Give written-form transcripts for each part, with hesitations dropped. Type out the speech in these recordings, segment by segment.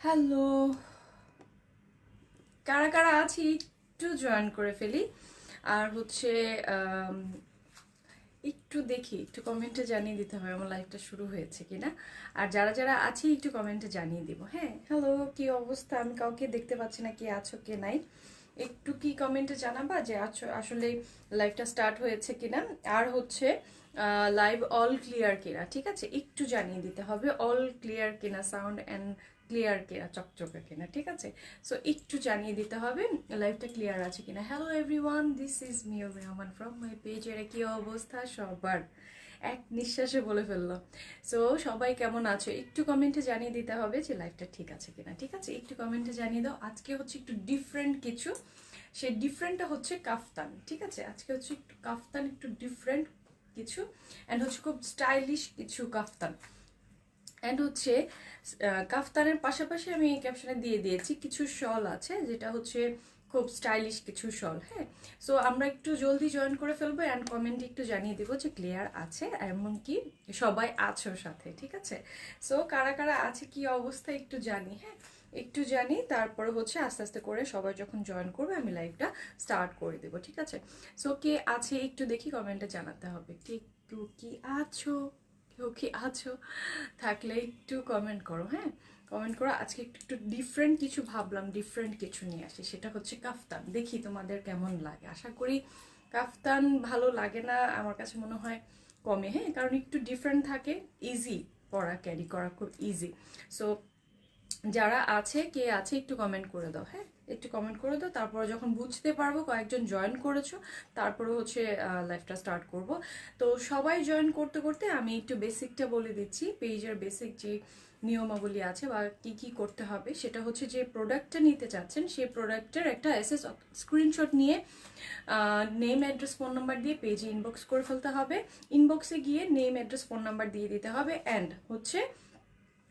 Hello, কারা কারা আছি একটু জয়েন করে ফেলি। আর হচ্ছে আম, একটু দেখি, একটু কমেন্টে জানিয়ে দিতে হবে আমার লাইফটা শুরু হয়েছে কিনা। আর যারা যারা আছি একটু কমেন্টে জানিয়ে দিব। হ্যাঁ, হ্যালো, কি অবস্থা? আমি কাউকে দেখতে পাচ্ছি না, কে আছো কে নাই। একটু কি কমেন্টে জানাবা যে আছো আসলে লাইভটা স্টার্ট হয়েছে কিনা। আর হচ্ছে লাইভ অল ক্লিয়ার কিনা, ঠিক আছে? একটু জানিয়ে দিতে হবে অল ক্লিয়ার কিনা, সাউন্ড অ্যান্ড ক্লিয়ার কিনা, চকচকে কিনা, ঠিক আছে? সো একটু জানিয়ে দিতে হবে লাইভটা ক্লিয়ার আছে কিনা। Hello everyone, this is Muir Rahman from my page. এর কি অবস্থা সবার? এক নিঃশ্বাসে বলে ফেললাম। সো সবাই কেমন আছো একটু কমেন্টে জানিয়ে দিতে হবে যে লাইভটা ঠিক আছে কিনা, ঠিক আছে? একটু কমেন্টে জানিয়ে দাও। আজকে হচ্ছে একটু ডিফারেন্ট কিছু, সেই ডিফারেন্টটা হচ্ছে কাফতান, ঠিক আছে? আজকে হচ্ছে একটু কাফতান, একটু ডিফারেন্ট কিছু, অ্যান্ড হচ্ছে খুব স্টাইলিশ কিছু কাফতান। অ্যান্ড হচ্ছে কাফতানের পাশাপাশি আমি ক্যাপশনে দিয়ে দিয়েছি কিছু শল আছে, যেটা হচ্ছে খুব স্টাইলিশ কিছু শল। হ্যাঁ, সো আমরা একটু জলদি জয়েন করে ফেলবো অ্যান্ড কমেন্টে একটু জানিয়ে দেবো যে ক্লিয়ার আছে, এমনকি সবাই আছো সাথে, ঠিক আছে? সো কারা কারা আছে, কি অবস্থা একটু জানি। হ্যাঁ, একটু জানি, তারপরে হচ্ছে আস্তে আস্তে করে সবাই যখন জয়েন করবে আমি লাইভটা স্টার্ট করে দেবো, ঠিক আছে? সো কে আছে একটু দেখি, কমেন্টে জানাতে হবে কে একটু কি আছো, কেউ কি আছো? থাকলে একটু কমেন্ট করো। হ্যাঁ, কমেন্ট করো। আজকে একটু একটু ডিফারেন্ট কিছু ভাবলাম, ডিফারেন্ট কিছু নিয়ে আসি, সেটা হচ্ছে কাফতান। দেখি তোমাদের কেমন লাগে। আশা করি কাফতান ভালো লাগে না, আমার কাছে মনে হয় কমে। হ্যাঁ, কারণ একটু ডিফারেন্ট থাকে, ইজি পরা, ক্যারি করা খুব ইজি। সো যারা আছে, কে আছে একটু কমেন্ট করে দাও। হ্যাঁ, একটু কমেন্ট করে দাও, তারপরে যখন বুঝতে পারবো কয়েকজন জয়েন করেছো, তারপরে হচ্ছে লাইভটা স্টার্ট করব। তো সবাই জয়েন করতে করতে আমি একটু বেসিকটা বলে দিচ্ছি। পেজের বেসিক যে নিয়মাবলী আছে বা কি কি করতে হবে, সেটা হচ্ছে যে প্রোডাক্টটা নিতে চাচ্ছেন সেই প্রোডাক্টের একটা এসএস স্ক্রিনশট নিয়ে নেম অ্যাড্রেস ফোন নাম্বার দিয়ে পেজে ইনবক্স করে ফেলতে হবে। ইনবক্সে গিয়ে নেম অ্যাড্রেস ফোন নাম্বার দিয়ে দিতে হবে, অ্যান্ড হচ্ছে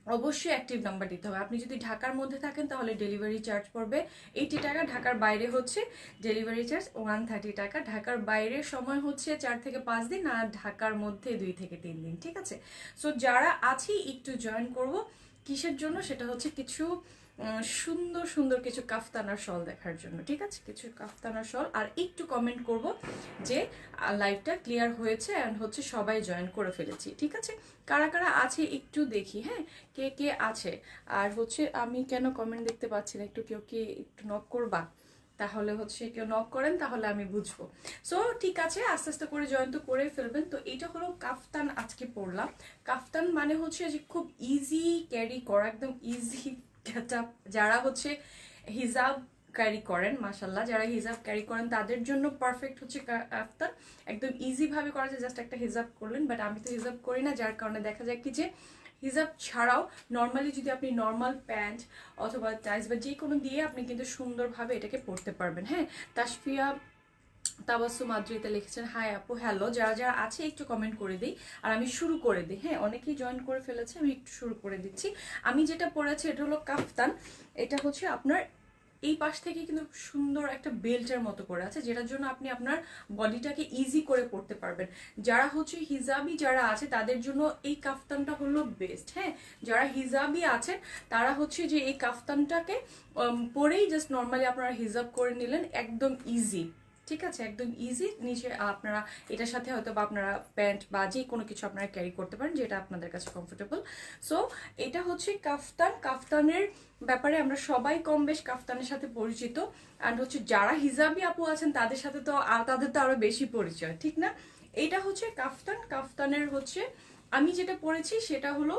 অবশ্যই অ্যাক্টিভ নাম্বার দিতে হবে। আপনি যদি ঢাকার মধ্যে থাকেন তাহলে ডেলিভারি চার্জ পড়বে 80 টাকা, ঢাকার বাইরে হচ্ছে ডেলিভারি চার্জ 130 টাকা। ঢাকার বাইরের সময় হচ্ছে 4 থেকে 5 দিন, আর ঢাকার মধ্যে 2 থেকে 3 দিন, ঠিক আছে? সো যারা আছি একটু জয়েন করব। কিসের জন্য? সেটা হচ্ছে কিছু সুন্দর সুন্দর কিছু কাফতানার শল দেখার জন্য, ঠিক আছে? কিছু কাফতানার শল। আর একটু কমেন্ট করব যে লাইভটা ক্লিয়ার হয়েছে অ্যান্ড হচ্ছে সবাই জয়েন করে ফেলেছি, ঠিক আছে? কারা কারা আছে একটু দেখি। হ্যাঁ, কে কে আছে। আর হচ্ছে আমি কেন কমেন্ট দেখতে পাচ্ছি না, একটু কেউ কি একটু নক করবা? তাহলে হচ্ছে কেউ নক করেন, তাহলে আমি বুঝবো। সো ঠিক আছে, আস্তে আস্তে করে জয়েন তো করে ফেলবেন। তো এইটা হলো কাফতান আজকে পড়লাম। কাফতান মানে হচ্ছে যে খুব ইজি ক্যারি করা, একদম ইজি গেটআপ। যারা হচ্ছে হিজাব ক্যারি করেন, মাশাল্লাহ, যারা হিজাব ক্যারি করেন তাদের জন্য পারফেক্ট হচ্ছে কাফতান। একদম ইজি ভাবে করা যায়, জাস্ট একটা হিজাব করলেন। বাট আমি তো হিজাব করি না, যার কারণে দেখা যায় কি যে হিজাব ছাড়াও নর্মালি যদি আপনি নর্মাল প্যান্ট অথবা টাইস বা যে কোনো দিয়ে আপনি কিন্তু সুন্দরভাবে এটাকে পরতে পারবেন। হ্যাঁ, তাসফিয়া তাবাসসুম আদ্রিতা লিখেছেন হাই আপু, হ্যালো। যারা যারা আছে একটু কমেন্ট করে দিই আর আমি শুরু করে দিই। হ্যাঁ, অনেকেই জয়েন করে ফেলেছে, আমি একটু শুরু করে দিচ্ছি। আমি যেটা পরেছি এটা হলো কাফতান। এটা হচ্ছে আপনার এই পাশ থেকে কিন্তু সুন্দর একটা বেল্টের মতো করে আছে, যেটার জন্য আপনি আপনার বডিটাকে ইজি করে পড়তে পারবেন। যারা হচ্ছে হিজাবি যারা আছে তাদের জন্য এই কাফতানটা হলো বেস্ট। হ্যাঁ, যারা হিজাবি আছেন তারা হচ্ছে যে এই কাফতানটাকে পরেই জাস্ট নর্মালি আপনারা হিজাব করে নিলেন, একদম ইজি, ঠিক আছে? একদম ইজি। নিচে আপনারা এটার সাথে হয়তো বা আপনারা প্যান্ট বা যে কোনো কিছু আপনারা ক্যারি করতে পারেন, যেটা আপনাদের কাছে কমফোর্টেবল। সো এটা হচ্ছে কাফতান। কাফতানের ব্যাপারে আমরা সবাই কম বেশ কাফতানের সাথে পরিচিত। অ্যান্ড হচ্ছে যারা হিজাবি আপু আছেন তাদের সাথে তো তাদের তো আরো বেশি পরিচয়, ঠিক না? এইটা হচ্ছে কাফতান। কাফতানের হচ্ছে আমি যেটা পরেছি সেটা হলো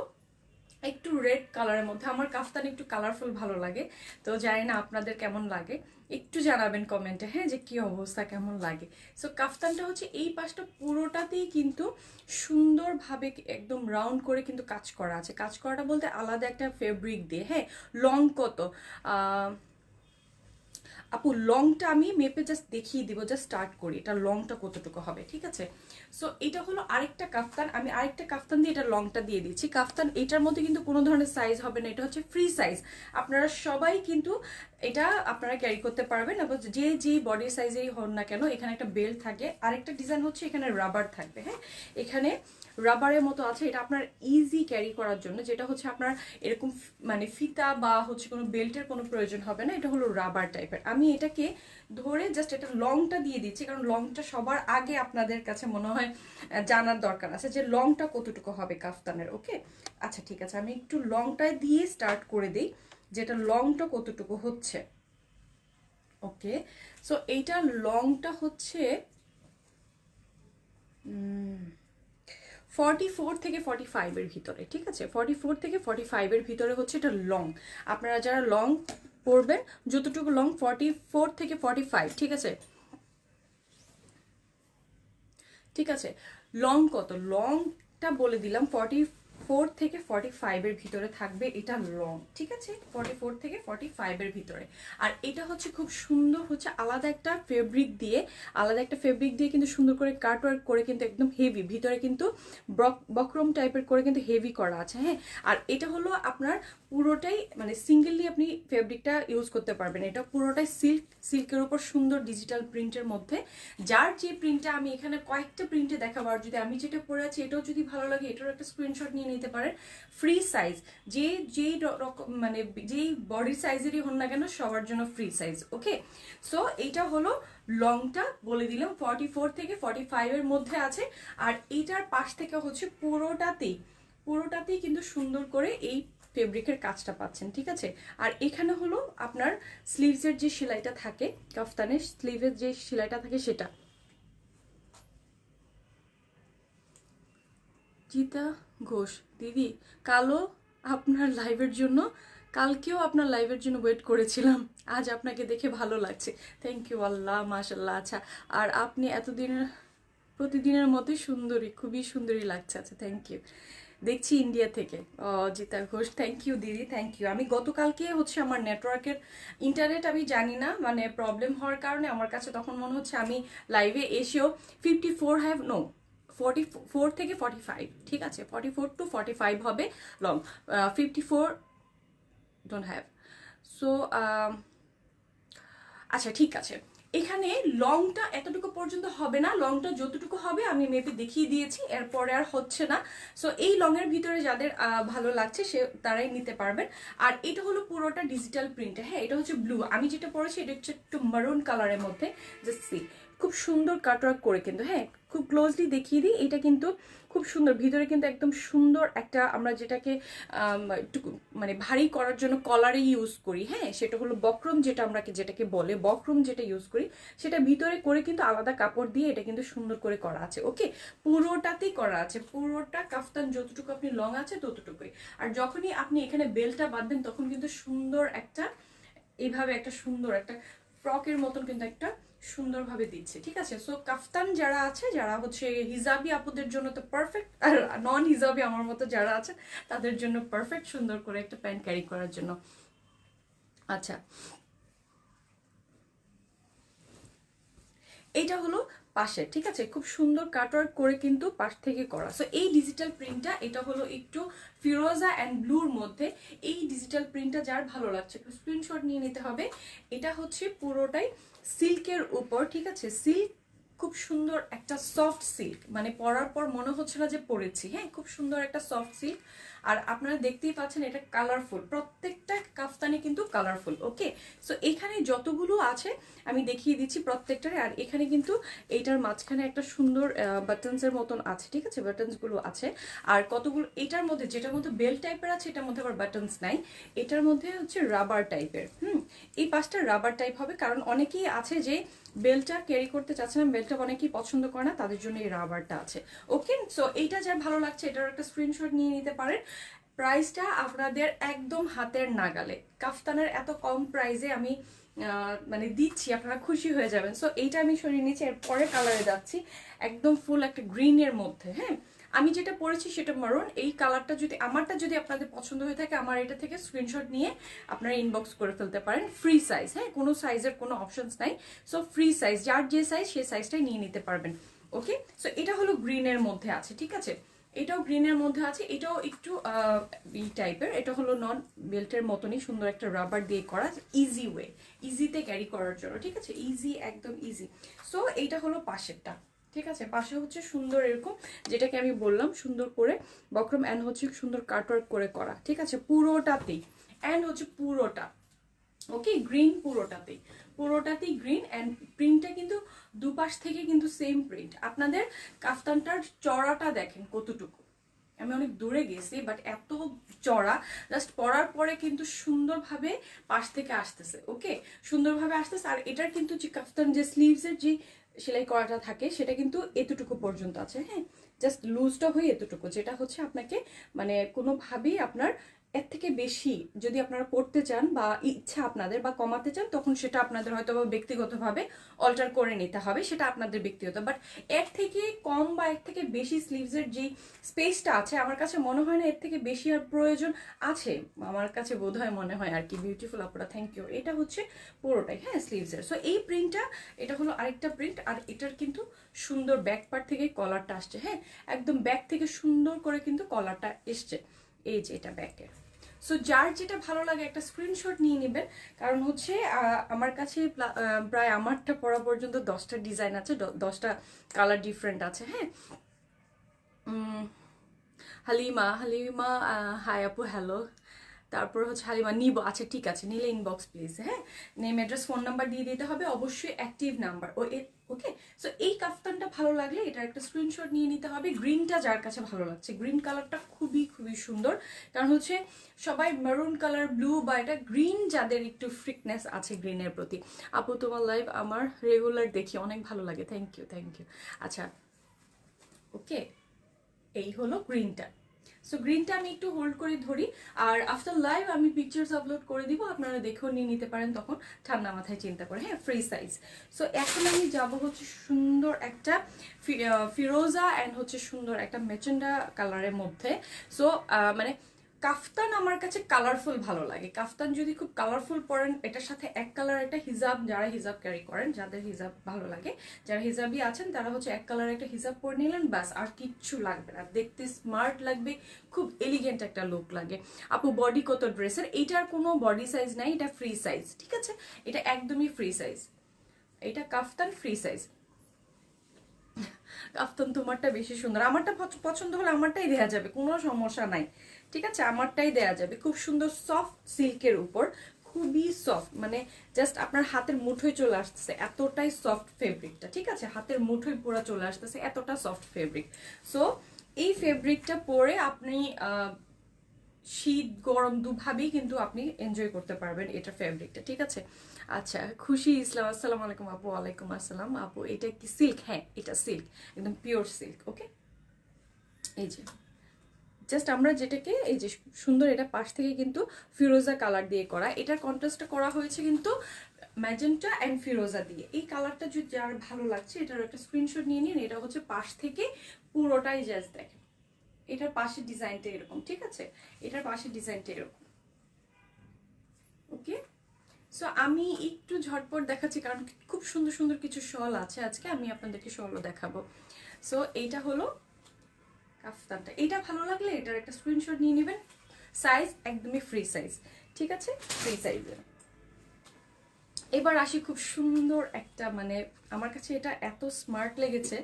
একটু রেড কালারের মধ্যে। আমার কাফতান একটু কালারফুল ভালো লাগে, তো জানি না আপনাদের কেমন লাগে, একটু জানাবেন কমেন্টে। হ্যাঁ, যে কি অবস্থা, কেমন লাগে। সো কাফতানটা হচ্ছে এই পাশটা পুরোটাতেই কিন্তু সুন্দরভাবে একদম রাউন্ড করে কিন্তু কাজ করা আছে। কাজ করাটা বলতে আলাদা একটা ফেব্রিক দিয়ে। হ্যাঁ, লং কত আপু, লংটা আমি মেপে জাস্ট দেখিয়ে দিব, জাস্ট স্টার্ট করি এটা লংটা কতটুকু হবে, ঠিক আছে? সো এটা হলো আরেকটা কাফতান। আমি আরেকটা কাফতান দিয়ে এটা লংটা দিয়ে দিচ্ছি। কাফতান এটার মধ্যে কিন্তু কোনো ধরনের সাইজ হবে না, এটা হচ্ছে ফ্রি সাইজ। আপনারা সবাই কিন্তু এটা আপনারা ক্যারি করতে পারবেন, এবং যে যে বডি সাইজেই হন না কেন। এখানে একটা বেল্ট থাকে, আরেকটা ডিজাইন হচ্ছে এখানে রাবার থাকবে। হ্যাঁ, এখানে রাবারের মতো আছে, এটা আপনার ইজি ক্যারি করার জন্য, যেটা হচ্ছে আপনার এরকম মানে ফিতা বা হচ্ছে কোনো বেল্টের কোনো প্রয়োজন হবে না। এটা হলো রাবার টাইপের। আমি এটাকে ধরে জাস্ট এটা লংটা দিয়ে দিচ্ছি, কারণ লংটা সবার আগে আপনাদের কাছে মনে হয় জানার দরকার আছে যে লংটা কতটুকু হবে কাফতানের। ওকে, আচ্ছা ঠিক আছে, আমি একটু লংটা দিয়ে স্টার্ট করে দিই, যেটা লংটা কতটুকু হচ্ছে। ওকে, সো এইটার লংটা হচ্ছে 44 থেকে 45 এর ভিতরে, ঠিক আছে? 44 থেকে 45 এর ভিতরে হচ্ছে এটা লং। আপনারা যারা লং পরবেন, যতটুকু লং 44 থেকে 45, ঠিক আছে? ঠিক আছে, লং কত, লংটা বলে দিলাম 44 থেকে 45 এর ভিতরে থাকবে এটা লং, ঠিক আছে? 44 থেকে 45 এর ভিতরে। আর এটা হচ্ছে খুব সুন্দর হচ্ছে আলাদা একটা ফেব্রিক দিয়ে কিন্তু সুন্দর করে কাটওয়ার্ক করে কিন্তু একদম হেভি, ভিতরে কিন্তু বক্রম টাইপের করে কিন্তু হেভি করা আছে। হ্যাঁ, আর এটা হলো আপনার পুরোটাই মানে সিঙ্গেললি আপনি ফেব্রিকটা ইউজ করতে পারবেন। এটা পুরোটাই সিল্কের উপর সুন্দর ডিজিটাল প্রিন্টের মধ্যে। যার যে প্রিন্টটা আমি এখানে কয়েকটা প্রিন্টে দেখাবো, আর যদি আমি যেটা পরে আছি এটাও যদি ভালো লাগে এটারও একটা স্ক্রিনশট নিয়ে নিতে পারেন। ফ্রি সাইজ, যেই রকম মানে যেই বডি সাইজেরই হন না কেন সবার জন্য ফ্রি সাইজ। ওকে, সো এইটা হলো লংটা বলে দিলাম 44 থেকে 45 এর মধ্যে আছে। আর এইটার পাশ থেকে হচ্ছে পুরোটাতেই কিন্তু সুন্দর করে এই ফেব্রিকের কাজটা পাচ্ছেন, ঠিক আছে? আর এখানে হলো আপনার স্লিভসের যে সেলাইটা থাকে, কাফতানের স্লিভের যে সেলাইটা থাকে সেটা। জিতা ঘোষ দিদি, কালো আপনার লাইভের জন্য, কালকেও আপনার লাইভের জন্য ওয়েট করেছিলাম, আজ আপনাকে দেখে ভালো লাগছে। থ্যাংক ইউ, আল্লাহ মাশাল্লাহ। আচ্ছা, আর আপনি এতদিনের প্রতিদিনের মতোই সুন্দরী, খুবই সুন্দরী লাগছে। আচ্ছা, থ্যাংক ইউ। দেখছি ইন্ডিয়া থেকে। জিতা ঘোষ, থ্যাংক ইউ দিদি, থ্যাংক ইউ। আমি গতকালকে হচ্ছে আমার নেটওয়ার্কের ইন্টারনেট আমি জানি না মানে প্রবলেম হওয়ার কারণে আমার কাছে তখন মনে হচ্ছে আমি লাইভে এসেও 54 হ্যাভ নো 44 থেকে 45, ঠিক আছে? 44 to 45 হবে লং, 54 ডোন্ট হ্যাভ। সো আচ্ছা ঠিক আছে, এখানে লংটা এতটুকু পর্যন্ত হবে না, লংটা যতটুকু হবে আমি মেপে দেখিয়ে দিয়েছি, এরপরে আর হচ্ছে না। সো এই লং এর ভিতরে যাদের ভালো লাগছে সে তারাই নিতে পারবেন। আর এটা হলো পুরোটা ডিজিটাল প্রিন্ট। হ্যাঁ, এটা হচ্ছে ব্লু, আমি যেটা পরেছি এটা হচ্ছে একটু মারুন কালারের মধ্যে। জাস্ট সি, খুব সুন্দর কাটওয়ার্ক করে কিন্তু। হ্যাঁ, খুব ক্লোজলি দেখিয়ে দিই, এটা কিন্তু খুব সুন্দর, ভিতরে কিন্তু একদম সুন্দর একটা আমরা যেটাকে একটু মানে ভারী করার জন্য কলারে ইউজ করি, হ্যাঁ, সেটা হলো বক্রম, যেটা আমরা যেটাকে বলে বক্রম, যেটা ইউজ করি সেটা ভিতরে করে কিন্তু আলাদা কাপড় দিয়ে এটা কিন্তু সুন্দর করে করা আছে। ওকে, পুরোটাতেই করা আছে, পুরোটা কাফতান যতটুকু আপনি লং আছে ততটুকুই। আর যখনই আপনি এখানে বেলটা বাঁধবেন তখন কিন্তু সুন্দর একটা এইভাবে একটা সুন্দর একটা ফ্রকের মতন কিন্তু একটা সুন্দরভাবে দিচ্ছে, ঠিক আছে? সো কাফতান যারা আছে, যারা হচ্ছে হিজাবি আপুদের জন্য তো পারফেক্ট, আর নন হিজাবি আমার মতো যারা আছে তাদের জন্য পারফেক্ট, সুন্দর করে একটা প্যান্ট ক্যারি করার জন্য। আচ্ছা, এইটা হলো পাশে, ঠিক আছে? খুব সুন্দর কাটওয়ার্ক করে কিন্তু পাশ থেকে করা। সো এই ডিজিটাল প্রিন্টটা, এটা হলো একটু ফিরোজা অ্যান্ড ব্লুর মধ্যে। এই ডিজিটাল প্রিন্টটা যার ভালো লাগছে একটু স্ক্রিনশট নিয়ে নিতে হবে। এটা হচ্ছে পুরোটাই সিল্কের উপর, ঠিক আছে? সিল্ক, খুব সুন্দর একটা সফট সিল্ক, মানে পরার পর মনে হচ্ছে না যে পরেছি। হ্যাঁ, খুব সুন্দর একটা সফট সিল্ক। আর আপনারা দেখতেই পাচ্ছেন এটা কালারফুল, প্রত্যেকটা কাফতানি কিন্তু কালারফুল। ওকে, সো এখানে যতগুলো আছে আমি দেখিয়ে দিচ্ছি প্রত্যেকটারে। আর এখানে কিন্তু এইটার মাঝখানে একটা সুন্দর বাটনসের মতন আছে, ঠিক আছে? বাটনসগুলো আছে। আর কতগুলো এটার মধ্যে, যেটার মধ্যে বেল টাইপের আছে এটার মধ্যে আবার বাটনস নাই, এটার মধ্যে হচ্ছে রাবার টাইপের। এই পাঁচটা রাবার টাইপ হবে, কারণ অনেকেই আছে যে বেলটা ক্যারি করতে চাচ্ছে না, বেলটা অনেকেই পছন্দ করে না, তাদের জন্য এই রাবারটা আছে। ওকে, সো এইটা যার ভালো লাগছে এটার একটা স্ক্রিনশট নিয়ে নিতে পারেন। প্রাইসটা আপনাদের একদম হাতের নাগালে, কাফতানের এত কম প্রাইসে আমি মানে দিচ্ছি, আপনারা খুশি হয়ে যাবেন। সো এইটা আমি সরিয়ে নিচ্ছি, এর পরে কালারে যাচ্ছি একদম ফুল একটা গ্রিনের মধ্যে। হ্যাঁ, আমি যেটা পরেছি সেটা মারুন। এই কালারটা যদি আমারটা যদি আপনাদের পছন্দ হয়ে থাকে, আমার এটা থেকে স্ক্রিনশট নিয়ে আপনারা ইনবক্স করে ফেলতে পারেন। ফ্রি সাইজ, হ্যাঁ, কোনো সাইজের কোনো অপশনস নাই। সো ফ্রি সাইজ, যার যে সাইজ সেই সাইজটাই নিয়ে নিতে পারবেন। ওকে, সো এটা হলো গ্রিনের মধ্যে আছে, ঠিক আছে? এটাও গ্রিনের মধ্যে আছে, এটাও একটু এই টাইপের। এটা হলো নন বেল্টের মতনই সুন্দর একটা রাবার দিয়ে করা, ইজি ওয়ে, ইজিতে ক্যারি করার জন্য, ঠিক আছে? ইজি, একদম ইজি। সো এইটা হলো পাশেরটা। ঠিক আছে, পাশে হচ্ছে সুন্দর এরকম, যেটাকে আমি বললাম সুন্দর করে বক্রম অ্যান্ড হচ্ছে সুন্দর কাটওয়ার্ক করে করা, ঠিক আছে, পুরোটাতেই অ্যান্ড হচ্ছে পুরোটা ওকে গ্রিন, পুরোটাতেই গ্রিন অ্যান্ড প্রিন্টটা কিন্তু দুপাশ থেকে কিন্তু সেম প্রিন্ট। আপনাদের কাফতানটার চড়াটা দেখেন কতটুকু, আমি অনেক দূরে গেছি বাট এত চড়া, জাস্ট পরার পরে কিন্তু সুন্দরভাবে পাশ থেকে আসতেছে, ওকে সুন্দরভাবে আসতেছে। আর এটার কিন্তু যে কাফতান যে স্লিভসের যে সেলাই করাটা থাকে সেটা কিন্তু এতটুকু পর্যন্ত আছে, হ্যাঁ জাস্ট লুজটা হয়ে এতটুকু, যেটা হচ্ছে আপনাকে মানে কোনোভাবেই আপনার এর থেকে বেশি যদি আপনারা করতে চান বা ইচ্ছা আপনাদের বা কমাতে চান, তখন সেটা আপনাদের হয়তো বা ব্যক্তিগতভাবে অল্টার করে নিতে হবে, সেটা আপনাদের ব্যক্তিগত। বাট এর থেকে কম বা এর থেকে বেশি স্লিভসের যে স্পেসটা আছে আমার কাছে মনে হয় না এর থেকে বেশি আর প্রয়োজন আছে, আমার কাছে বোধহয় মনে হয় আর কি। বিউটিফুল আপনারা, থ্যাংক ইউ। এটা হচ্ছে পুরোটাই হ্যাঁ স্লিভসের। সো এই প্রিন্টটা, এটা হলো আরেকটা প্রিন্ট, আর এটার কিন্তু সুন্দর ব্যাক পার্ট থেকে কলারটা আসছে, হ্যাঁ একদম ব্যাক থেকে সুন্দর করে কিন্তু কলারটা এসছে, এই যে এটা ব্যাকের। সো যার যেটা ভালো লাগে একটা স্ক্রিনশট নিয়ে নেবেন, কারণ হচ্ছে আমার কাছে প্রায় আমারটা পরা পর্যন্ত 10টা ডিজাইন আছে, 10টা কালার ডিফারেন্ট আছে, হ্যাঁ। হালিমা হালিমা হাই আপু হ্যালো। তারপর হচ্ছে হালিমা নিব, আচ্ছা ঠিক আছে নিলে ইনবক্স প্লিজ, হ্যাঁ নেম অ্যাড্রেস ফোন নাম্বার দিয়ে দিতে হবে, অবশ্যই অ্যাক্টিভ নাম্বার ওকে। সো এই কাফতানটা ভালো লাগলে এটার একটা স্ক্রিনশট নিয়ে নিতে হবে। গ্রিনটা যার কাছে ভালো লাগছে, গ্রিন কালারটা খুবই খুবই সুন্দর, কারণ হচ্ছে সবাই মেরুন কালার ব্লু বা এটা গ্রিন, যাদের একটু ফ্রিকনেস আছে গ্রিনের প্রতি। আপু তোমার লাইভ আমার রেগুলার দেখি, অনেক ভালো লাগে, থ্যাংক ইউ থ্যাংক ইউ। আচ্ছা ওকে, এই হলো গ্রিনটা। সো গ্রিনটা আমি একটু হোল্ড করে ধরি, আর আফটার লাইভ আমি পিকচার্স আপলোড করে দিব, আপনারা দেখেও নিয়ে নিতে পারেন তখন ঠান্ডা মাথায় চিন্তা করে, হ্যাঁ ফ্রি সাইজ। সো এখন আমি যাব হচ্ছে সুন্দর একটা ফিরোজা অ্যান্ড হচ্ছে সুন্দর একটা মেচেন্ডা কালারের মধ্যে। সো মানে কাফতান আমার কাছে কালারফুল ভালো লাগে, কাফতান যদি খুব কালারফুল পরেন, এটার সাথে এক কালার একটা হিজাব, যারা হিজাব ক্যারি করেন, যাদের হিজাব ভালো লাগে, যারা হিজাবই আছেন তারা হচ্ছে এক কালার একটা হিজাব পরে নিলেন, ব্যাস আর কিচ্ছু লাগবে না, দেখতে স্মার্ট লাগবে, খুব এলিগেন্ট একটা লুক লাগে। আপু বডি কত ড্রেসের? এইটার কোনো বডি সাইজ নাই, এটা ফ্রি সাইজ, ঠিক আছে এটা একদমই ফ্রি সাইজ, এটা কাফতান ফ্রি সাইজ। কাফতান তোমারটা বেশি সুন্দর, আমারটা পছন্দ হলে আমারটাই দেয়া যাবে, কোনো সমস্যা নাই, ঠিক আছে আমারটাই দেয়া যাবে। খুব সুন্দর সফট সিল্কের উপর, খুবই সফট, মানে জাস্ট আপনার হাতের মুঠোয় চলে আসতেছে এতটাই সফট ফেব্রিকটা, ঠিক আছে হাতের মুঠোয় পুরো চলে আসতেছে এতটা সফট ফেব্রিক। সো এই ফেব্রিকটা পরে আপনি শীত গরম দুভাবেই কিন্তু আপনি এনজয় করতে পারবেন এটা ফেব্রিকটা, ঠিক আছে। আচ্ছা খুশি ইসলাম, আসসালামু আলাইকুম আপু। ওয়ালাইকুম আসসালাম আপু। এটা কি সিল্ক? হ্যাঁ এটা সিল্ক, একদম পিওর সিল্ক, ওকে। এই যে জাস্ট আমরা যেটাকে এই যে সুন্দর, এটা পাশ থেকে কিন্তু ফিরোজা কালার দিয়ে করা, এটার কন্ট্রাস্টটা করা হয়েছে কিন্তু ম্যাজেন্টা অ্যান্ড ফিরোজা দিয়ে। এই কালারটা যদি যার ভালো লাগছে এটার একটা স্ক্রিনশট নিয়ে নিন। এটা হচ্ছে পাশ থেকে পুরোটাই জাস্ট দেখেন, এটার পাশের ডিজাইনটা এরকম, ঠিক আছে এটার পাশের ডিজাইনটা এরকম, ওকে। সো আমি একটু ঝটপট দেখাচ্ছি কারণ খুব সুন্দর সুন্দর কিছু শল আছে আজকে, আমি আপনাদেরকে শলও দেখাবো। সো এইটা হলো কাফতানটা, এটা ভালো লাগলে এটার একটা স্ক্রিনশট নিয়ে নেবেন, সাইজ একদমই ফ্রি সাইজ, ঠিক আছে ফ্রি সাইজের। এবার আসি খুব সুন্দর একটা, মানে আমার কাছে এটা এত স্মার্ট লেগেছে,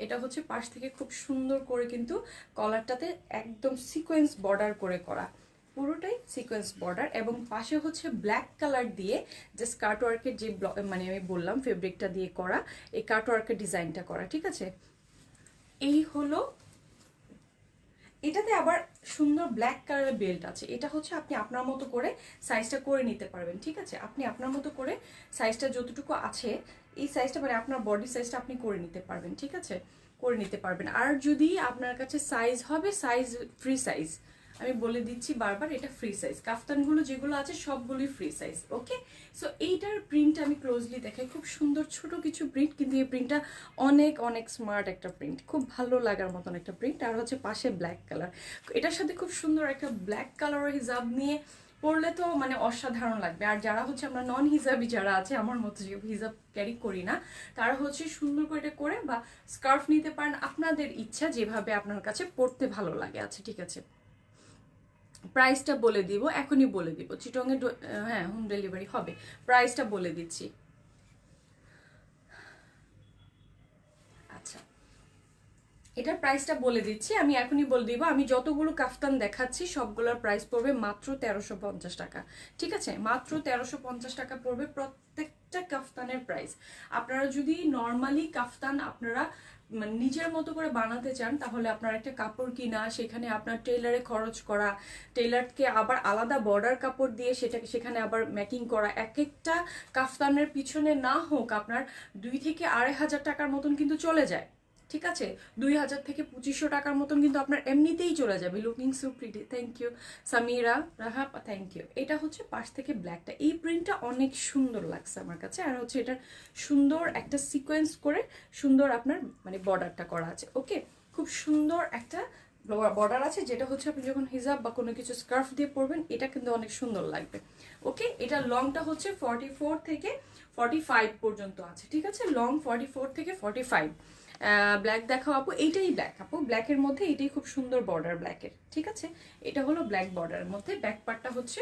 এটা হচ্ছে পাশ থেকে খুব সুন্দর করে কিন্তু কলারটাতে একদম সিকোয়েন্স বর্ডার করে করা, পুরোটাই সিকোয়েন্স বর্ডার, এবং পাশে হচ্ছে ব্ল্যাক কালার দিয়ে যে স্কার্ট ওয়ার্কের যে মানে আমি বললাম ফেব্রিকটা দিয়ে করা, এই কাট ওয়ার্কের ডিজাইনটা করা, ঠিক আছে। এই হলো, এটাতে আবার সুন্দর ব্ল্যাক কালারের বেল্ট আছে, এটা হচ্ছে আপনি আপনার মতো করে সাইজটা করে নিতে পারবেন, ঠিক আছে আপনি আপনার মতো করে সাইজটা যতটুকু আছে এই সাইজটা মানে আপনার বডি সাইজটা আপনি করে নিতে পারবেন, ঠিক আছে করে নিতে পারবেন। আর যদি আপনার কাছে সাইজ হবে, সাইজ ফ্রি সাইজ, আমি বলে দিচ্ছি বারবার এটা ফ্রি সাইজ, কাফতানগুলো যেগুলো আছে সবগুলোই ফ্রি সাইজ, ওকে। সো এইটার প্রিন্ট আমি ক্লোজলি দেখাই, খুব সুন্দর ছোট কিছু প্রিন্ট, কিন্তু এই প্রিন্টটা অনেক অনেক স্মার্ট একটা প্রিন্ট, খুব ভালো লাগার মতন একটা প্রিন্ট। আর হচ্ছে পাশে ব্ল্যাক কালার, এটার সাথে খুব সুন্দর একটা ব্ল্যাক কালারের হিজাব নিয়ে পরলে তো মানে অসাধারণ লাগবে। আর যারা হচ্ছে আমরা নন হিজাবি যারা আছে, আমার মতো যে হিজাব ক্যারি করি না, তারা হচ্ছে সুন্দর করে এটা করে বা স্কার্ফ নিতে পারেন, আপনাদের ইচ্ছা যেভাবে আপনার কাছে পরতে ভালো লাগে, আছে ঠিক আছে। প্রাইসটা বলে দিব, এখনই বলে দিব, চিটংয়ে হ্যাঁ হোম ডেলিভারি হবে, প্রাইসটা বলে দিচ্ছি। আচ্ছা এটার প্রাইসটা বলে দিচ্ছি, আমি এখনই বলে দিব। আমি যতগুলো কাফতান দেখাচ্ছি সবগুলোর প্রাইস পড়বে মাত্র 1350 টাকা, ঠিক আছে? মাত্র 1350 টাকা পড়বে প্রত্যেকটা কাফতানের প্রাইস। আপনারা যদি নর্মালি কাফতান আপনারা নিজের মতো করে বানাতে চান, তাহলে আপনার একটা কাপড় কিনা, সেখানে আপনার টেইলারে খরচ করা, টেইলারকে আবার আলাদা বর্ডার কাপড় দিয়ে সেখানে আবার মেকিং করা, এক একটা কাফতানের পিছনে না হোক আপনার 2 থেকে 2500 টাকার মতন কিন্তু চলে যায়, ঠিক আছে? 2000 থেকে 2500 টাকার মতন কিন্তু আপনার এমনিতেই চলে যাবে। Looking so pretty, thank you Samira Raha, thank you. এটা হচ্ছে পাশ থেকে ব্ল্যাকটা, এই প্রিন্টটা অনেক সুন্দর লাগছে আমার কাছে। আর হচ্ছে এটা সুন্দর একটা সিকোয়েন্স করে সুন্দর আপনার মানে বর্ডারটা করা আছে, ওকে? খুব সুন্দর একটা বর্ডার আছে, যেটা হচ্ছে আপনি যখন হিজাব বা কোনো কিছু স্কার্ফ দিয়ে পরবেন এটা কিন্তু অনেক সুন্দর লাগবে, ওকে? এটা লংটা হচ্ছে 44 থেকে 45 পর্যন্ত আছে, ঠিক আছে? লং 44 থেকে 45। ব্ল্যাক দেখাও আপু, এইটাই ব্ল্যাক আপু, ব্ল্যাকের মধ্যে এটাই খুব সুন্দর বর্ডার ব্ল্যাকের, ঠিক আছে? এটা হলো ব্ল্যাক বর্ডারের মধ্যে, ব্যাক পার্টটা হচ্ছে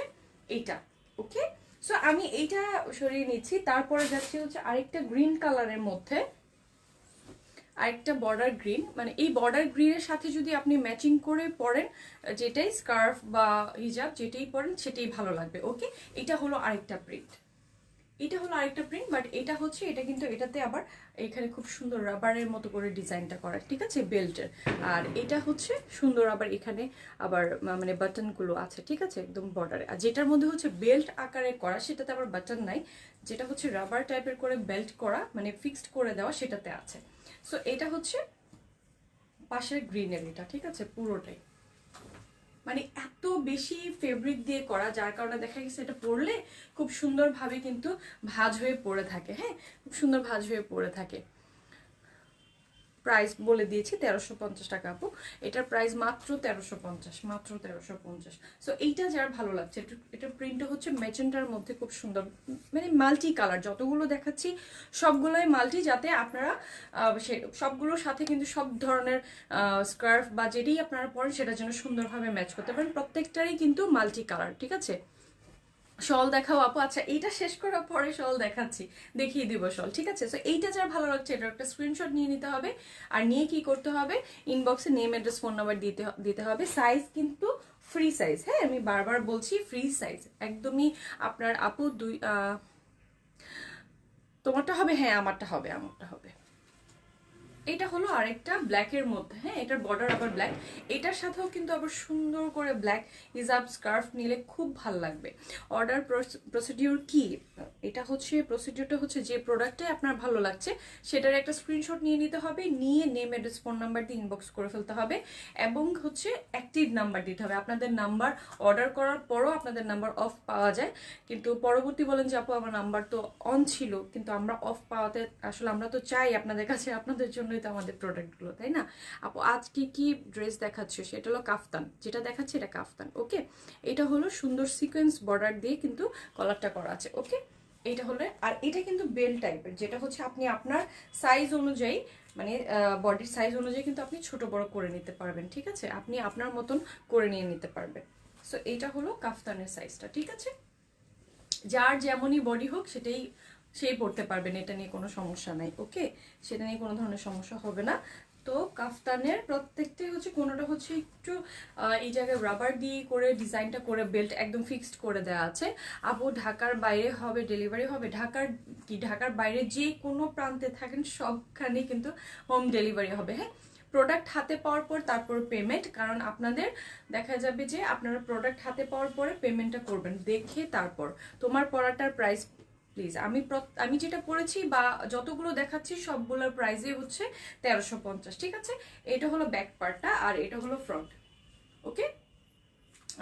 এইটা, ওকে? সো আমি এইটা সরিয়ে নিচ্ছি। তারপরে যাচ্ছি হচ্ছে আরেকটা গ্রিন কালারের মধ্যে, আরেকটা বর্ডার গ্রিন, মানে এই বর্ডার গ্রিনের সাথে যদি আপনি ম্যাচিং করে পরেন, যেটাই স্কার্ফ বা হিজাব যেটাই পরেন সেটাই ভালো লাগবে, ওকে? এটা হলো আরেকটা প্রিন্ট, এটা হলো আরেকটা প্রিন্ট, বাট এটা হচ্ছে এটা কিন্তু এটাতে আবার এখানে খুব সুন্দর রাবারের মতো করে ডিজাইনটা করা, ঠিক আছে? বেল্টের। আর এটা হচ্ছে সুন্দর আবার এখানে আবার মানে বাটনগুলো আছে, ঠিক আছে? একদম বর্ডারে। আর যেটার মধ্যে হচ্ছে বেল্ট আকারে করা সেটাতে আবার বাটন নাই, যেটা হচ্ছে রাবার টাইপের করে বেল্ট করা মানে ফিক্সড করে দেওয়া সেটাতে আছে। সো এটা হচ্ছে পাশের গ্রিনের এটা, ঠিক আছে? পুরোটাই মানে এত বেশি ফেব্রিক দিয়ে করা, যার কারণে দেখা গেছে এটা পরলে খুব সুন্দরভাবে কিন্তু ভাঁজ হয়ে পড়ে থাকে, হ্যাঁ, খুব সুন্দর ভাঁজ হয়ে পড়ে থাকে। প্রাইস বলে দিয়েছি 1350 টাকা আপু, এটার প্রাইস মাত্র 1350, মাত্র 1350। সো এইটা যার ভালো লাগছে, এটার প্রিন্টটা হচ্ছে ম্যাজেন্টার মধ্যে খুব সুন্দর, মানে মাল্টি কালার, যতগুলো দেখাচ্ছি সবগুলোই মাল্টি, যাতে আপনারা সবগুলোর সাথে কিন্তু সব ধরনের স্কার্ফ বা যেটাই আপনারা পরেন সেটা যেন সুন্দরভাবে ম্যাচ করতে পারেন। প্রত্যেকটারই কিন্তু মাল্টি কালার, ঠিক আছে? শল দেখাও আপু, আচ্ছা এইটা শেষ করার পরে শল দেখাচ্ছি, দেখিয়ে দিব শল, ঠিক আছে? সো এইটা যার ভালো লাগছে এটা একটা স্ক্রিনশট নিয়ে নিতে হবে, আর নিয়ে কি করতে হবে, ইনবক্সে নেম অ্যাড্রেস ফোন নাম্বার দিতে হবে। সাইজ কিন্তু ফ্রি সাইজ, হ্যাঁ, আমি বারবার বলছি ফ্রি সাইজ একদমই। আপনার আপু তোমারটা হবে, হ্যাঁ আমারটা হবে, আমারটা হবে। এটা হলো আরেকটা ব্ল্যাকের মধ্যে, হ্যাঁ, এটার বর্ডার আবার ব্ল্যাক, এটার সাথেও কিন্তু আবার সুন্দর করে ব্ল্যাক হিজাব স্কার্ফ নিলে খুব ভাল লাগবে। অর্ডার প্রসিডিউর কি, এটা হচ্ছে প্রসিডিউরটা হচ্ছে যে প্রোডাক্টে আপনার ভালো লাগছে সেটার একটা স্ক্রিনশট নিয়ে নিতে হবে, নিয়ে নেম অ্যাড্রেস ফোন নাম্বার দিয়ে ইনবক্স করে ফেলতে হবে, এবং হচ্ছে অ্যাক্টিভ নাম্বার দিতে হবে। আপনাদের নাম্বার অর্ডার করার পরও আপনাদের নাম্বার অফ পাওয়া যায়, কিন্তু পরবর্তী বলেন যে আপু আমার নাম্বার তো অন ছিল, কিন্তু আমরা অফ পাওয়াতে আসলে আমরা তো চাই আপনাদের কাছে, আপনাদের জন্যই তো আমাদের প্রোডাক্টগুলো, তাই না? আপু আজকে কি ড্রেস দেখাচ্ছে, সেটা হলো কাফতান, যেটা দেখাচ্ছে এটা কাফতান, ওকে? এটা হলো সুন্দর সিকোয়েন্স বর্ডার দিয়ে কিন্তু কলারটা করা আছে, ওকে? এটা হলো, আর এটা কিন্তু বেল টাইপের, যেটা হচ্ছে আপনি আপনার সাইজ অনুযায়ী মানে বডির সাইজ অনুযায়ী কিন্তু আপনি ছোট বড় করে নিতে পারবেন, ঠিক আছে? আপনি আপনার মতন করে নিয়ে নিতে পারবেন। সো এইটা হলো কাফতানের সাইজটা, ঠিক আছে? যার যেমনই বডি হোক সেটাই সেই পড়তে পারবেন, এটা নিয়ে কোনো সমস্যা নাই, ওকে? সেটা নিয়ে কোনো ধরনের সমস্যা হবে না। তো কাফতানের প্রত্যেকটাই হচ্ছে, কোনোটা হচ্ছে একটু এই জায়গায় রাবার দিয়ে করে ডিজাইনটা করে বেল্ট একদম ফিক্সড করে দেওয়া আছে। আপু ঢাকার বাইরে হবে, ডেলিভারি হবে? ঢাকার বাইরে যে কোনো প্রান্তে থাকেন সবখানে কিন্তু হোম ডেলিভারি হবে, হ্যাঁ। প্রোডাক্ট হাতে পাওয়ার পর তারপর পেমেন্ট, কারণ আপনাদের দেখা যাবে যে আপনারা প্রোডাক্ট হাতে পাওয়ার পরে পেমেন্টটা করবেন দেখে তারপর। তোমার পড়াটার প্রাইস প্লিজ, আমি যেটা পড়েছি বা যতগুলো দেখাচ্ছি সবগুলোর প্রাইসই হচ্ছে 1350, ঠিক আছে? এটা হলো ব্যাক পার্টটা আর এটা হলো ফ্রন্ট, ওকে?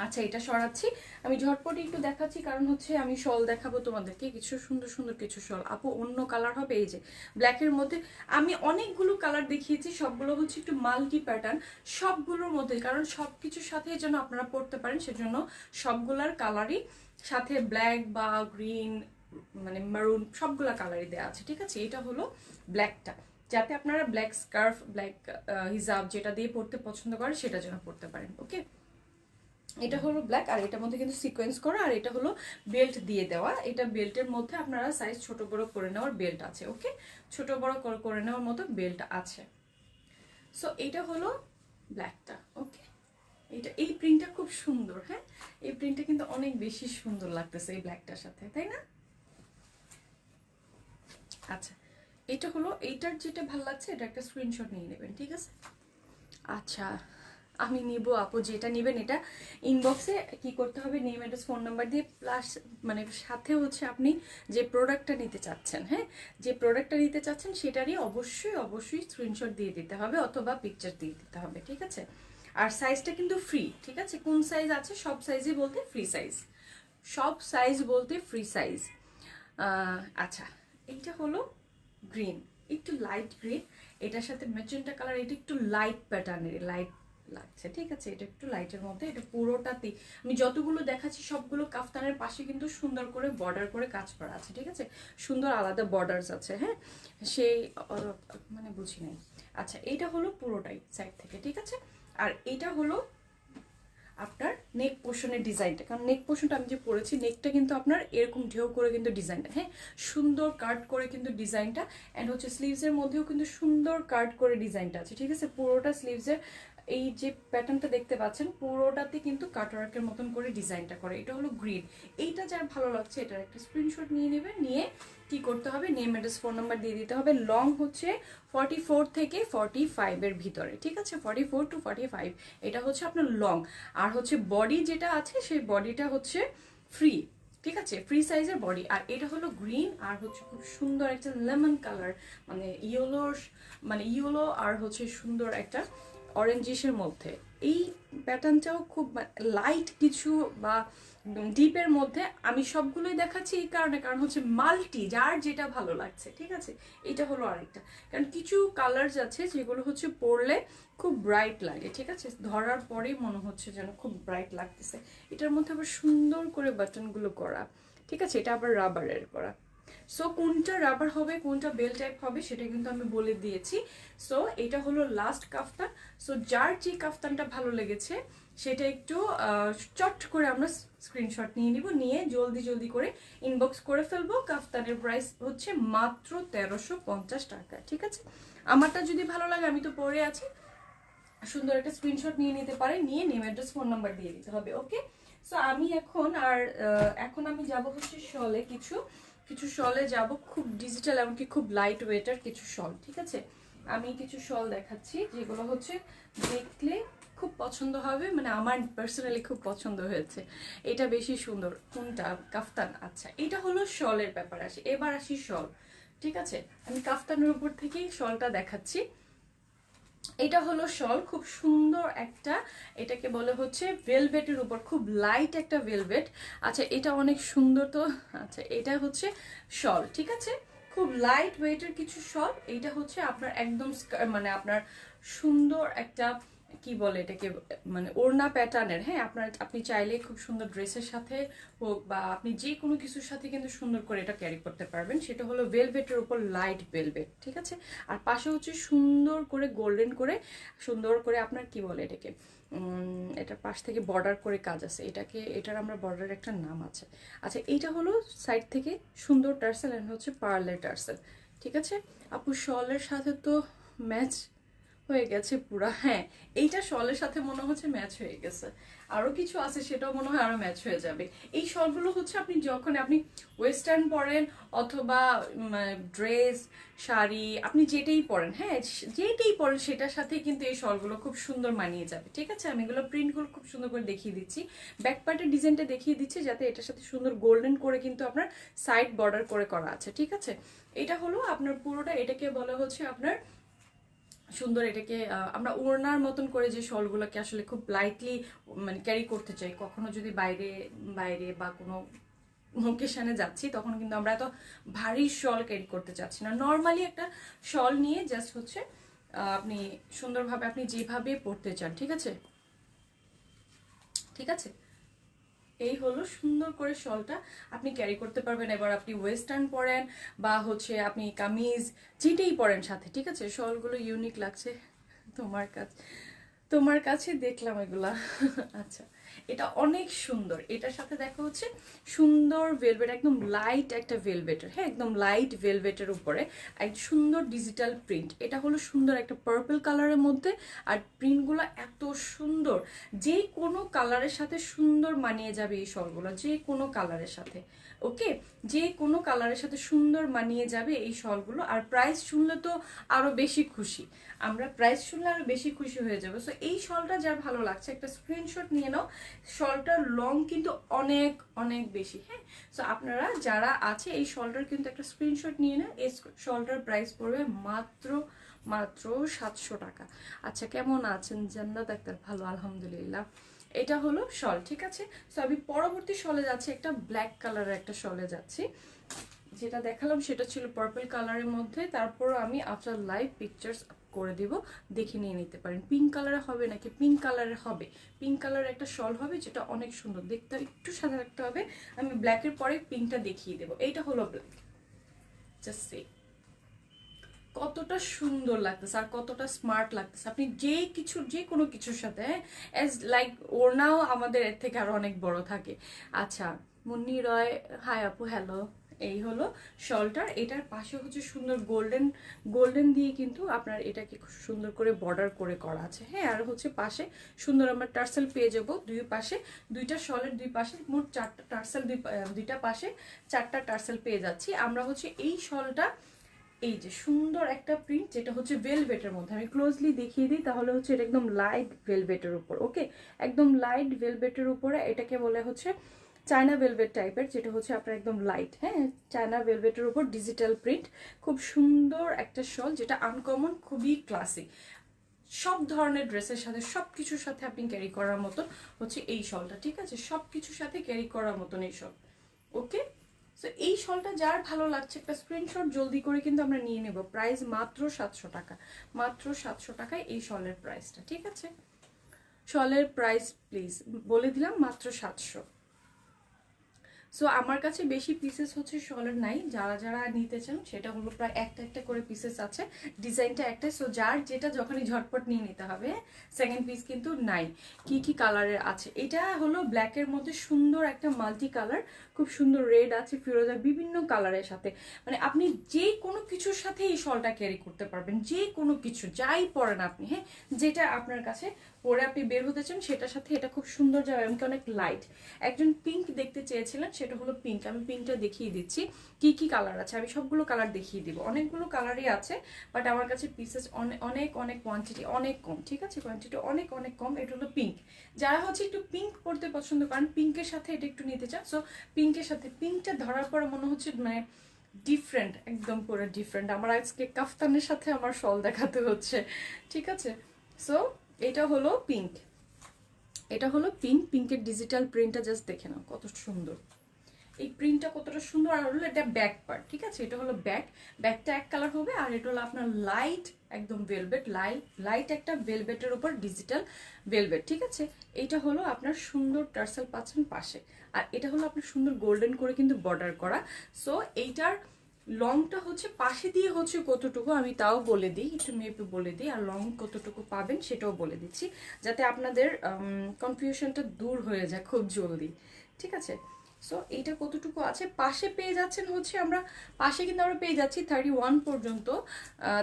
আচ্ছা এটা সরাচ্ছি, আমি ঝটপট একটু দেখাচ্ছি, কারণ হচ্ছে আমি শল দেখাবো তোমাদেরকে, কিছু সুন্দর সুন্দর কিছু শল। আপু অন্য কালার হবে, এই যে ব্ল্যাকের মধ্যে আমি অনেকগুলো কালার দেখিয়েছি, সবগুলো হচ্ছে একটু মাল্টি প্যাটার্ন সবগুলোর মধ্যে, কারণ সবকিছুর সাথে যেন আপনারা পড়তে পারেন সেজন্য সবগুলার কালারই সাথে ব্ল্যাক বা গ্রিন মানে মারুন সবগুলা কালারই দেওয়া আছে, ঠিক আছে? এটা হলো ব্ল্যাকটা, যাতে আপনারা ব্ল্যাক স্কার্ফ ব্ল্যাক হিজাব যেটা দিয়ে পড়তে পছন্দ করেন সেটা যেন পড়তে পারেন, ওকে? এটা হলো ব্ল্যাক, আর এটার মধ্যে কিন্তু সিকোয়েন্স করা, আর এটা হলো বেল্ট দিয়ে দেওয়া। এটা বেল্টের মধ্যে আপনারা সাইজ ছোট বড় করে নেওয়ার বেল্ট আছে, ওকে? ছোট বড় করে নেওয়ার মতো বেল্ট আছে। সো এটা হলো ব্ল্যাকটা। ওকে, এই প্রিন্টটা খুব সুন্দর। হ্যাঁ, এই প্রিন্টটা কিন্তু অনেক বেশি সুন্দর লাগতেছে এই ব্ল্যাকটার সাথে, তাই না? আচ্ছা, এটা হলো, এইটার যেটা ভালো লাগছে এটা একটা স্ক্রিনশট নিয়ে নেবেন, ঠিক আছে? আচ্ছা, আমি নিব আপু, যেটা নেবেন এটা ইনবক্সে কি করতে হবে, নেম অ্যাড্রেস ফোন নাম্বার দিয়ে, প্লাস মানে সাথে হচ্ছে আপনি যে প্রোডাক্টটা নিতে চাচ্ছেন, হ্যাঁ, যে প্রোডাক্টটা নিতে চাচ্ছেন সেটারই অবশ্যই অবশ্যই স্ক্রিনশট দিয়ে দিতে হবে অথবা পিকচার দিয়ে দিতে হবে, ঠিক আছে? আর সাইজটা কিন্তু ফ্রি, ঠিক আছে? কোন সাইজ আছে, সব সাইজই বলতে ফ্রি সাইজ, সব সাইজ বলতে ফ্রি সাইজ। আচ্ছা, এইটা হলো গ্রিন, একটু লাইট গ্রিন, এটার সাথে ম্যাজেন্টা কালার, এটা একটু লাইট প্যাটার্নের, লাইট লাগছে, ঠিক আছে? এটা একটু লাইটের মধ্যে, এটা পুরোটাতে আমি যতগুলো দেখাচ্ছি সবগুলো কাফতানের পাশে কিন্তু সুন্দর করে বর্ডার করে কাজ করা আছে, ঠিক আছে? সুন্দর আলাদা বর্ডার্স আছে, হ্যাঁ, সেই মানে বুঝি নাই। আচ্ছা, এইটা হলো পুরোটাই সাইড থেকে, ঠিক আছে? আর এটা হলো আপনার নেক পোর্শনের ডিজাইনটা, কারণ নেক পোর্শনটা আমি যে পরেছি, নেকটা কিন্তু আপনার এরকম ঢেউ করে কিন্তু ডিজাইনটা, হ্যাঁ, সুন্দর কাট করে কিন্তু ডিজাইনটা, অ্যান্ড হচ্ছে স্লিভসের মধ্যেও কিন্তু সুন্দর কাট করে ডিজাইনটা আছে, ঠিক আছে? পুরোটা স্লিভসের এই যে প্যাটার্নটা দেখতে পাচ্ছেন পুরোটাতে কিন্তু কাটওয়ার্কের মতন করে ডিজাইনটা করে। এটা হলো গ্রিন, এইটা যার ভালো লাগছে এটার একটা স্ক্রিনশট নিয়ে নেবেন, নিয়ে কি করতে হবে, নেম অ্যাড্রেস ফোন নাম্বার দিয়ে দিতে হবে। লং হচ্ছে 44 থেকে 45 এর ভিতরে, ঠিক আছে? 44 to 45 এটা হচ্ছে আপনার লং। আর হচ্ছে বডি যেটা আছে সেই বডিটা হচ্ছে ফ্রি, ঠিক আছে? ফ্রি সাইজের বডি। আর এটা হলো গ্রিন, আর হচ্ছে খুব সুন্দর একটা লেমন কালার, মানে ইয়েলোর, মানে ইয়েলো আর হচ্ছে সুন্দর একটা অরেঞ্জিশের মধ্যে। এই প্যাটার্নটাও খুব লাইট কিছু বা ডিপের মধ্যে, আমি সবগুলোই দেখাচ্ছি এই কারণে, কারণ হচ্ছে মাল্টি, যার যেটা ভালো লাগছে, ঠিক আছে? এটা হলো আরেকটা, কারণ কিছু কালার্স আছে যেগুলো হচ্ছে পরলে খুব ব্রাইট লাগে, ঠিক আছে? ধরার পরেই মনে হচ্ছে যেন খুব ব্রাইট লাগতেছে। এটার মধ্যে আবার সুন্দর করে বাটনগুলো করা, ঠিক আছে? এটা আবার রাবারের করা। সো কোনটা রাবার হবে কোনটা বেল টাইপ হবে সেটা কিন্তু আমি বলে দিয়েছি। সো এটা হলো লাস্ট কাফতান। সো যার যে কাফতানটা ভালো লেগেছে সেটা একটু চট করে আমরা স্ক্রিনশট নিয়ে নিব, নিয়ে জলদি জলদি করে ইনবক্স করে ফেলবো। কাফতানের প্রাইস হচ্ছে মাত্র 1350 টাকা, ঠিক আছে? আমারটা যদি ভালো লাগে, আমি তো পরে আছি, সুন্দর একটা স্ক্রিনশট নিয়ে নিতে পারে, নিয়ে নেম অ্যাড্রেস ফোন নাম্বার দিয়ে দিতে হবে। ওকে, সো আমি এখন আমি যাব হচ্ছে শলে, কিছু কিছু শলে যাব, খুব ডিজিটাল এমনকি খুব লাইট ওয়েটার কিছু শল, ঠিক আছে? আমি কিছু শল দেখাচ্ছি যেগুলো হচ্ছে দেখলে খুব পছন্দ হবে, মানে আমার পার্সোনালি খুব পছন্দ হয়েছে। এটা বেশি সুন্দর। কোনটা? কাফতান। আচ্ছা, এটা হলো শলের ব্যাপার আসি, এবার আসি শল, ঠিক আছে? আমি কাফতানের উপর থেকেই শলটা দেখাচ্ছি। এটা হলো শল, খুব সুন্দর একটা, এটাকে বলে হচ্ছে ভেলভেটের উপর, খুব লাইট একটা ভেলভেট। আচ্ছা, এটা অনেক সুন্দর তো। আচ্ছা, এটা হচ্ছে শল, ঠিক আছে? খুব লাইট ওয়েটের কিছু শল। এইটা হচ্ছে আপনার একদম মানে আপনার সুন্দর একটা, কি বলে এটাকে, মানে ওড়না প্যাটার্নের, হ্যাঁ, আপনি চাইলে খুব সুন্দর ড্রেসের সাথে হোক বা আপনি যে কোনো কিছুর সাথে কিন্তু সুন্দর করে এটা ক্যারি করতে পারবেন। সেটা হলো ভেলভেটের উপর লাইট ভেলভেট, ঠিক আছে? আর পাশে হচ্ছে সুন্দর করে গোল্ডেন করে, সুন্দর করে আপনার কি বলে এটাকে, এটা পাশ থেকে বর্ডার করে কাজ আছে, এটার আমরা বর্ডারের একটা নাম আছে। আচ্ছা, এইটা হলো সাইড থেকে সুন্দর টার্সেল, এন্ড হচ্ছে পার্লের টার্সেল, ঠিক আছে? আপু শলের সাথে তো ম্যাচ হয়ে গেছে পুরা। হ্যাঁ, এইটা শলের সাথে মনে হচ্ছে ম্যাচ হয়ে গেছে। আরো কিছু আছে সেটাও মনে হয় আরো ম্যাচ হয়ে যাবে। এই শলগুলো হচ্ছে আপনি যখন আপনি ওয়েস্টার্ন পরেন অথবা ড্রেস, শাড়ি, আপনি যেটাই পরেন, হ্যাঁ, যেটাই পরেন সেটার সাথে কিন্তু এই শলগুলো খুব সুন্দর মানিয়ে যাবে, ঠিক আছে? আমি এগুলো প্রিন্টগুলো খুব সুন্দর করে দেখিয়ে দিচ্ছি, ব্যাক পার্টের ডিজাইনটা দেখিয়ে দিচ্ছি, যাতে এটার সাথে সুন্দর গোল্ডেন করে কিন্তু আপনার সাইড বর্ডার করে করা আছে, ঠিক আছে? এটা হলো আপনার পুরোটা, এটাকে বলা হচ্ছে আপনার সুন্দর, এটাকে আমরা ওড়নার মতন করে যে শলগুলোকে আসলে খুব লাইটলি মানে ক্যারি করতে চাই, কখনো যদি বাইরে বাইরে বা কোনো ওকেশনে যাচ্ছি তখন কিন্তু আমরা এত ভারী শল ক্যারি করতে চাচ্ছি না। নর্মালি একটা শল নিয়ে জাস্ট হচ্ছে আপনি সুন্দরভাবে আপনি যেভাবে পরতে চান, ঠিক আছে? ঠিক আছে, এই হলো সুন্দর করে শলটা আপনি ক্যারি করতে পারবেন। এবার আপনি ওয়েস্টার্ন পরেন বা হচ্ছে আপনি কামিজ যেটাই পরেন সাথে, ঠিক আছে? শলগুলো ইউনিক লাগছে তোমার কাছে, তোমার কাছে দেখলাম এগুলা। আচ্ছা, এটা অনেক সুন্দর। এটার সাথে দেখা হচ্ছে সুন্দর ভেলভেট, একদম লাইট একটা ভেলভেটের, হ্যাঁ একদম লাইট ভেলভেটের উপরে এক সুন্দর ডিজিটাল প্রিন্ট। এটা হলো সুন্দর একটা পার্পল কালারের মধ্যে, আর প্রিন্টগুলো এত সুন্দর, যে কোনো কালারের সাথে সুন্দর মানিয়ে যাবে এই শলগুলো, যে কোনো কালারের সাথে। ওকে, যে কোনো কালারের সাথে সুন্দর মানিয়ে যাবে এই শলগুলো। আর প্রাইস শুনলে তো আরো বেশি খুশি আমরা, প্রাইস শুনলে আরো বেশি খুশি হয়ে যাবে। সো এই শলটা যার ভালো লাগছে একটা স্ক্রিনশট নিয়ে নাও। শলটার লং কিন্তু অনেক অনেক বেশি, হ্যাঁ। সো আপনারা যারা আছে এই শলটার কিন্তু একটা স্ক্রিনশট নিয়ে নেন। এই শলটার প্রাইস পড়বে মাত্র মাত্র 700 টাকা। আচ্ছা, কেমন আছেন জান্নাত আক্তার? ভালো আলহামদুলিল্লাহ। এটা হলো শল, ঠিক আছে। সো আমি পরবর্তী শলে যাচ্ছি, একটা ব্ল্যাক কালারের একটা শলে যাচ্ছি। যেটা দেখালাম সেটা ছিল পার্পল কালারের মধ্যে, তারপর আমি আফটার লাইভ পিকচার্স করে দিব, দেখে নিয়ে নিতে পারেন। পিঙ্ক কালারে হবে নাকি? পিঙ্ক কালারের হবে, পিঙ্ক কালারের একটা শল হবে যেটা অনেক সুন্দর দেখতে, একটু সাদা রাখতে হবে। আমি ব্ল্যাকের পরে পিঙ্কটা দেখিয়ে দেবো। এইটা হলো ব্ল্যাক, জাস্ট সে কতটা সুন্দর লাগতেছে আর কতটা স্মার্ট লাগতেছে। আপনি যে কোনো কিছুর সাথে, অ্যাজ লাইক ওড়নাও আমাদের এর থেকে আরো অনেক বড় থাকে। আচ্ছা, মুন্নি রয়, হাই আপু, হ্যালো। এই হলো শলটার। এটার পাশে হচ্ছে সুন্দর গোল্ডেন গোল্ডেন দিয়ে কিন্তু আপনার এটাকে খুব সুন্দর করে বর্ডার করে করা আছে, হ্যাঁ। আর হচ্ছে পাশে সুন্দর আমরা টার্সেল পেয়ে যাব দুই পাশে, দুইটা শলের দুই পাশে মোট 4টা টার্সেল, দুইটা পাশে 4টা টার্সেল পেয়ে যাচ্ছি আমরা। হচ্ছে এই শলটা এই যে সুন্দর একটা প্রিন্ট, যেটা হচ্ছে ভেলভেটের মধ্যে, আমি ক্লোজলি দেখিয়ে দিই তাহলে হচ্ছে এটা একদম লাইট ভেলভেটের উপর। ওকে, একদম লাইট ভেলভেটের উপরে, এটাকে বলে হচ্ছে চায়না ভেলভেট টাইপের, যেটা হচ্ছে আপনার একদম লাইট, হ্যাঁ চায়না ভেলভেটের উপর ডিজিটাল প্রিন্ট। খুব সুন্দর একটা শল, যেটা আনকমন, খুবই ক্লাসিক, সব ধরনের ড্রেসের সাথে সব কিছুর সাথে আপনি ক্যারি করার মতন হচ্ছে এই শলটা, ঠিক আছে। সব কিছুর সাথে ক্যারি করার মতন এই শল। ওকে, সো এই শলটা যার ভালো লাগছে একটা স্ক্রিনশট জলদি করে কিন্তু আমরা নিয়ে নেব। প্রাইস মাত্র 700 টাকা, মাত্র 700 টাকায় এই শলের প্রাইসটা, ঠিক আছে। শলের প্রাইস প্লিজ বলে দিলাম, মাত্র 700। সো আমার কাছে বেশি পিসেস হচ্ছে শলের নাই, যারা যারা নিতে চান সেটা হলো প্রায় একটা একটা করে পিসেস আছে, ডিজাইনটা একটা। সো যার যেটা যখনই ঝটপট নিয়ে নিতে হবে, সেকেন্ড পিস কিন্তু নাই। কি কি কালারের আছে? এটা হলো ব্ল্যাকের মধ্যে সুন্দর একটা মাল্টি কালার, খুব সুন্দর রেড আছে, ফিরোজা, বিভিন্ন কালারের সাথে, মানে আপনি যে কোনো কিছুর সাথে এই শলটা ক্যারি করতে পারবেন, যে কোনো কিছু যাই পরেন আপনি, হ্যাঁ যেটা আপনার কাছে পরে আপনি বের হতে চান সেটার সাথে এটা খুব সুন্দর যাবে। এমনকি অনেক লাইট, একজন পিঙ্ক দেখতে চেয়েছিলেন, সেটা হলো পিঙ্ক। আমি পিঙ্কটা দেখিয়ে দিচ্ছি কি কি কালার আছে, আমি সবগুলো কালার দেখিয়ে দিব। অনেকগুলো কালারই আছে, বাট আমার কাছে পিসেস অনেক অনেক কোয়ান্টিটি অনেক কম, ঠিক আছে, কোয়ান্টিটি অনেক অনেক কম। এটা হলো পিঙ্ক। যারা হচ্ছে একটু পিঙ্ক পরতে পছন্দ করেন, পিঙ্কের সাথে এটা একটু নিতে চান, সো পিঙ্কের সাথে, পিঙ্কটা ধরার পরে মনে হচ্ছে মানে ডিফারেন্ট, একদম পুরো ডিফারেন্ট। আমার আজকে কাফতানের সাথে আমার শল দেখাতে হচ্ছে, ঠিক আছে। সো এটা হলো পিঙ্ক, এটা হলো পিঙ্ক। পিঙ্কের ডিজিটাল প্রিন্টটা জাস্ট দেখে নাও কত সুন্দর, এই প্রিন্টটা কতটা সুন্দর। আর হলো এটা ব্যাক পার্ট, ঠিক আছে, এটা হলো ব্যাক, ব্যাকটা এক কালার হবে। আর এটা হলো আপনার লাইট একদম ভেলভেট, লাইট একটা ভেলভেটের উপর ডিজিটাল ভেলভেট, ঠিক আছে। এটা হলো আপনার সুন্দর টার্সেল পাচ্ছেন পাশে, আর এটা হলো আপনার সুন্দর গোল্ডেন করে কিন্তু বর্ডার করা। সো এইটার লংটা হচ্ছে পাশে দিয়ে হচ্ছে কতটুকু আমি তাও বলে দিই, একটু মেপে বলে দিই, আর লং কতটুকু পাবেন সেটাও বলে দিচ্ছি, যাতে আপনাদের কনফিউশনটা দূর হয়ে যায় খুব জলদি, ঠিক আছে। সো এইটা কতটুকু আছে, পাশে পেয়ে যাচ্ছেন হচ্ছে আমরা, পাশে কিন্তু আমরা পেয়ে যাচ্ছি 31 পর্যন্ত,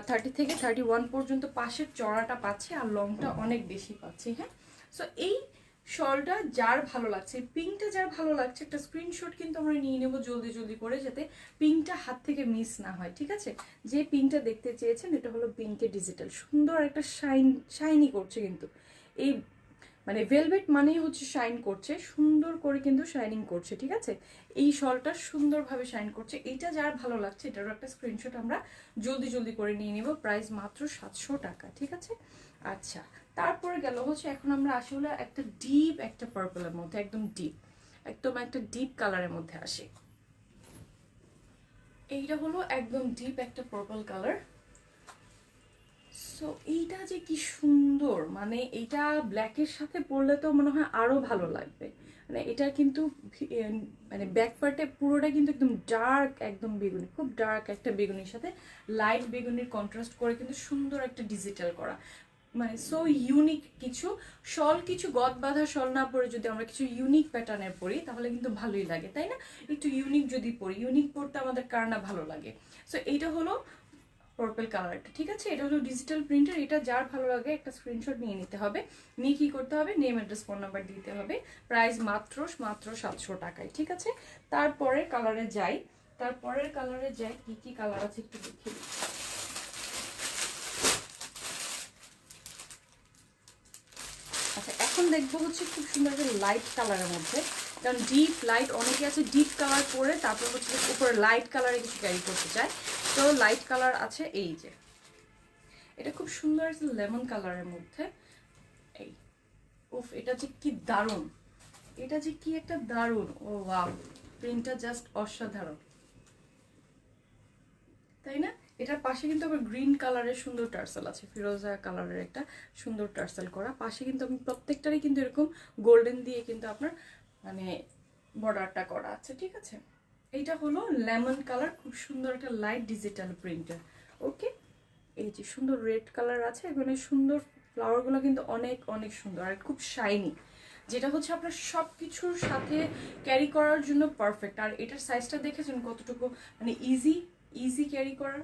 30 থেকে 31 পর্যন্ত পাশের চড়াটা পাচ্ছি, আর লংটা অনেক বেশি পাচ্ছি, হ্যাঁ। সো এই শলটা যার ভালো লাগছে, পিঙ্কটা যার ভালো লাগছে, একটা স্ক্রিনশট কিন্তু আমরা নিয়ে নেব জলদি জলদি করে, যাতে পিঙ্কটা হাত থেকে মিস না হয়, ঠিক আছে। যে পিঙ্কটা দেখতে চেয়েছেন, এটা হলো পিঙ্কের ডিজিটাল, সুন্দর একটা শাইনি করছে কিন্তু, এই মানে ভেলভেট মানেই হচ্ছে শাইন করছে, সুন্দর করে কিন্তু শাইনিং করছে, ঠিক আছে। এই শলটা সুন্দরভাবে শাইন করছে। এইটা যার ভালো লাগছে এটারও একটা স্ক্রিনশট আমরা জলদি জলদি করে নিয়ে নেব। প্রাইস মাত্র 700 টাকা, ঠিক আছে। আচ্ছা, তারপরে গেল হচ্ছে এখন আমরা আসি হলো একটা ডিপ একটা পার্পলের মধ্যে, একদম ডিপ, একদম একটা ডিপ কালারের মধ্যে আসি। এইটা হলো একদম ডিপ একটা পার্পল কালার। সো এইটা যে কি সুন্দর, মানে এইটা ব্ল্যাকের সাথে পরলে তো মনে হয় আরো ভালো লাগবে। মানে এটা কিন্তু মানে ব্যাক পার্টে পুরোটা কিন্তু একদম ডার্ক, একদম বেগুনি, খুব ডার্ক একটা বেগুনির সাথে লাইট বেগুনির কন্ট্রাস্ট করে কিন্তু সুন্দর একটা ডিজিটাল করা। মানে সো ইউনিক কিছু শল, কিছু গদ বাঁধা শল না পরে যদি আমরা কিছু ইউনিক প্যাটার্নের পরি তাহলে কিন্তু ভালোই লাগে, তাই না? একটু ইউনিক যদি পরি, ইউনিক পরতে আমাদের কার না ভালো লাগে। সো এইটা হলো পার্পল কালারটা, ঠিক আছে? এটা হলো ডিজিটাল প্রিন্টার। এটা যার ভালো লাগে একটা স্ক্রিনশট নিয়ে নিতে হবে, নিয়ে কি করতে হবে, নেম অ্যাড্রেস ফোন নাম্বার দিতে হবে। প্রাইস মাত্র 700 টাকায়, ঠিক আছে? তারপরের কালারে যাই, কি কি কালার আছে একটু দেখি। আচ্ছা, এখন দেখবো হচ্ছে খুব সুন্দর একটা লাইট কালারের মধ্যে, কারণ ডিপ লাইট অনেকে আছে ডিপ কালার পরে তারপর হচ্ছে উপরে লাইট কালারে কিছু ক্যারি করতে চায়। তো লাইট কালার আছে এই যে, এটা খুব সুন্দর একটা লেমন কালারের মধ্যে। এই উফ, এটা যে কি দারুণ, এটা যে কি একটা দারুণ, ও ওয়াও, প্রিন্টটা জাস্ট অসাধারণ, তাই না? এটার পাশে কিন্তু আবার গ্রিন কালারের সুন্দর টার্সেল আছে, ফিরোজা কালারের একটা সুন্দর টার্সেল করা। পাশে কিন্তু আমি প্রত্যেকটারই কিন্তু এরকম গোল্ডেন দিয়ে কিন্তু আপনার মানে বর্ডারটা করা আছে, ঠিক আছে? এইটা হলো লেমন কালার, খুব সুন্দর একটা লাইট ডিজিটাল প্রিন্টার। ওকে, এই যে সুন্দর রেড কালার আছে, এখানে সুন্দর ফ্লাওয়ারগুলো কিন্তু অনেক অনেক সুন্দর আর খুব শাইনি, যেটা হচ্ছে আপনার সব কিছুর সাথে ক্যারি করার জন্য পারফেক্ট। আর এটার সাইজটা দেখেছেন কতটুকু, মানে ইজি ক্যারি করার,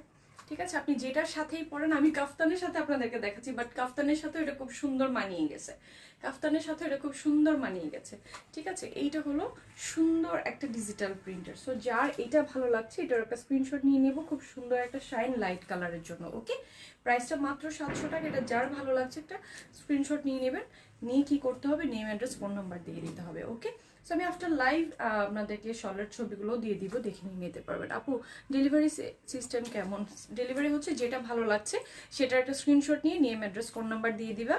ঠিক আছে? আপনি যেটার সাথেই পরেন, আমি কাফতানের সাথে আপনাদেরকে দেখাচ্ছি, বাট কাফতানের সাথে এটা খুব সুন্দর মানিয়ে গেছে, ঠিক আছে? এইটা হলো সুন্দর একটা ডিজিটাল প্রিন্টার। সো যার এটা ভালো লাগছে এটার একটা স্ক্রিনশট নিয়ে নেব, খুব সুন্দর একটা শাইন লাইট কালারের জন্য। ওকে, প্রাইসটা মাত্র 700 টাকা। এটা যার ভালো লাগছে একটা স্ক্রিনশট নিয়ে নেবেন, নিয়ে কি করতে হবে, নেম অ্যাড্রেস ফোন নাম্বার দিয়ে দিতে হবে। ওকে, সো আমি আফটার লাইভ আপনাদেরকে শলের ছবিগুলো দিয়ে দিব, দেখে নিয়ে নিতে পারবেন। আপু ডেলিভারি সিস্টেম কেমন? ডেলিভারি হচ্ছে যেটা ভালো লাগছে সেটার একটা স্ক্রিনশট নিয়ে নেম অ্যাড্রেস ফোন নাম্বার দিয়ে দিবা।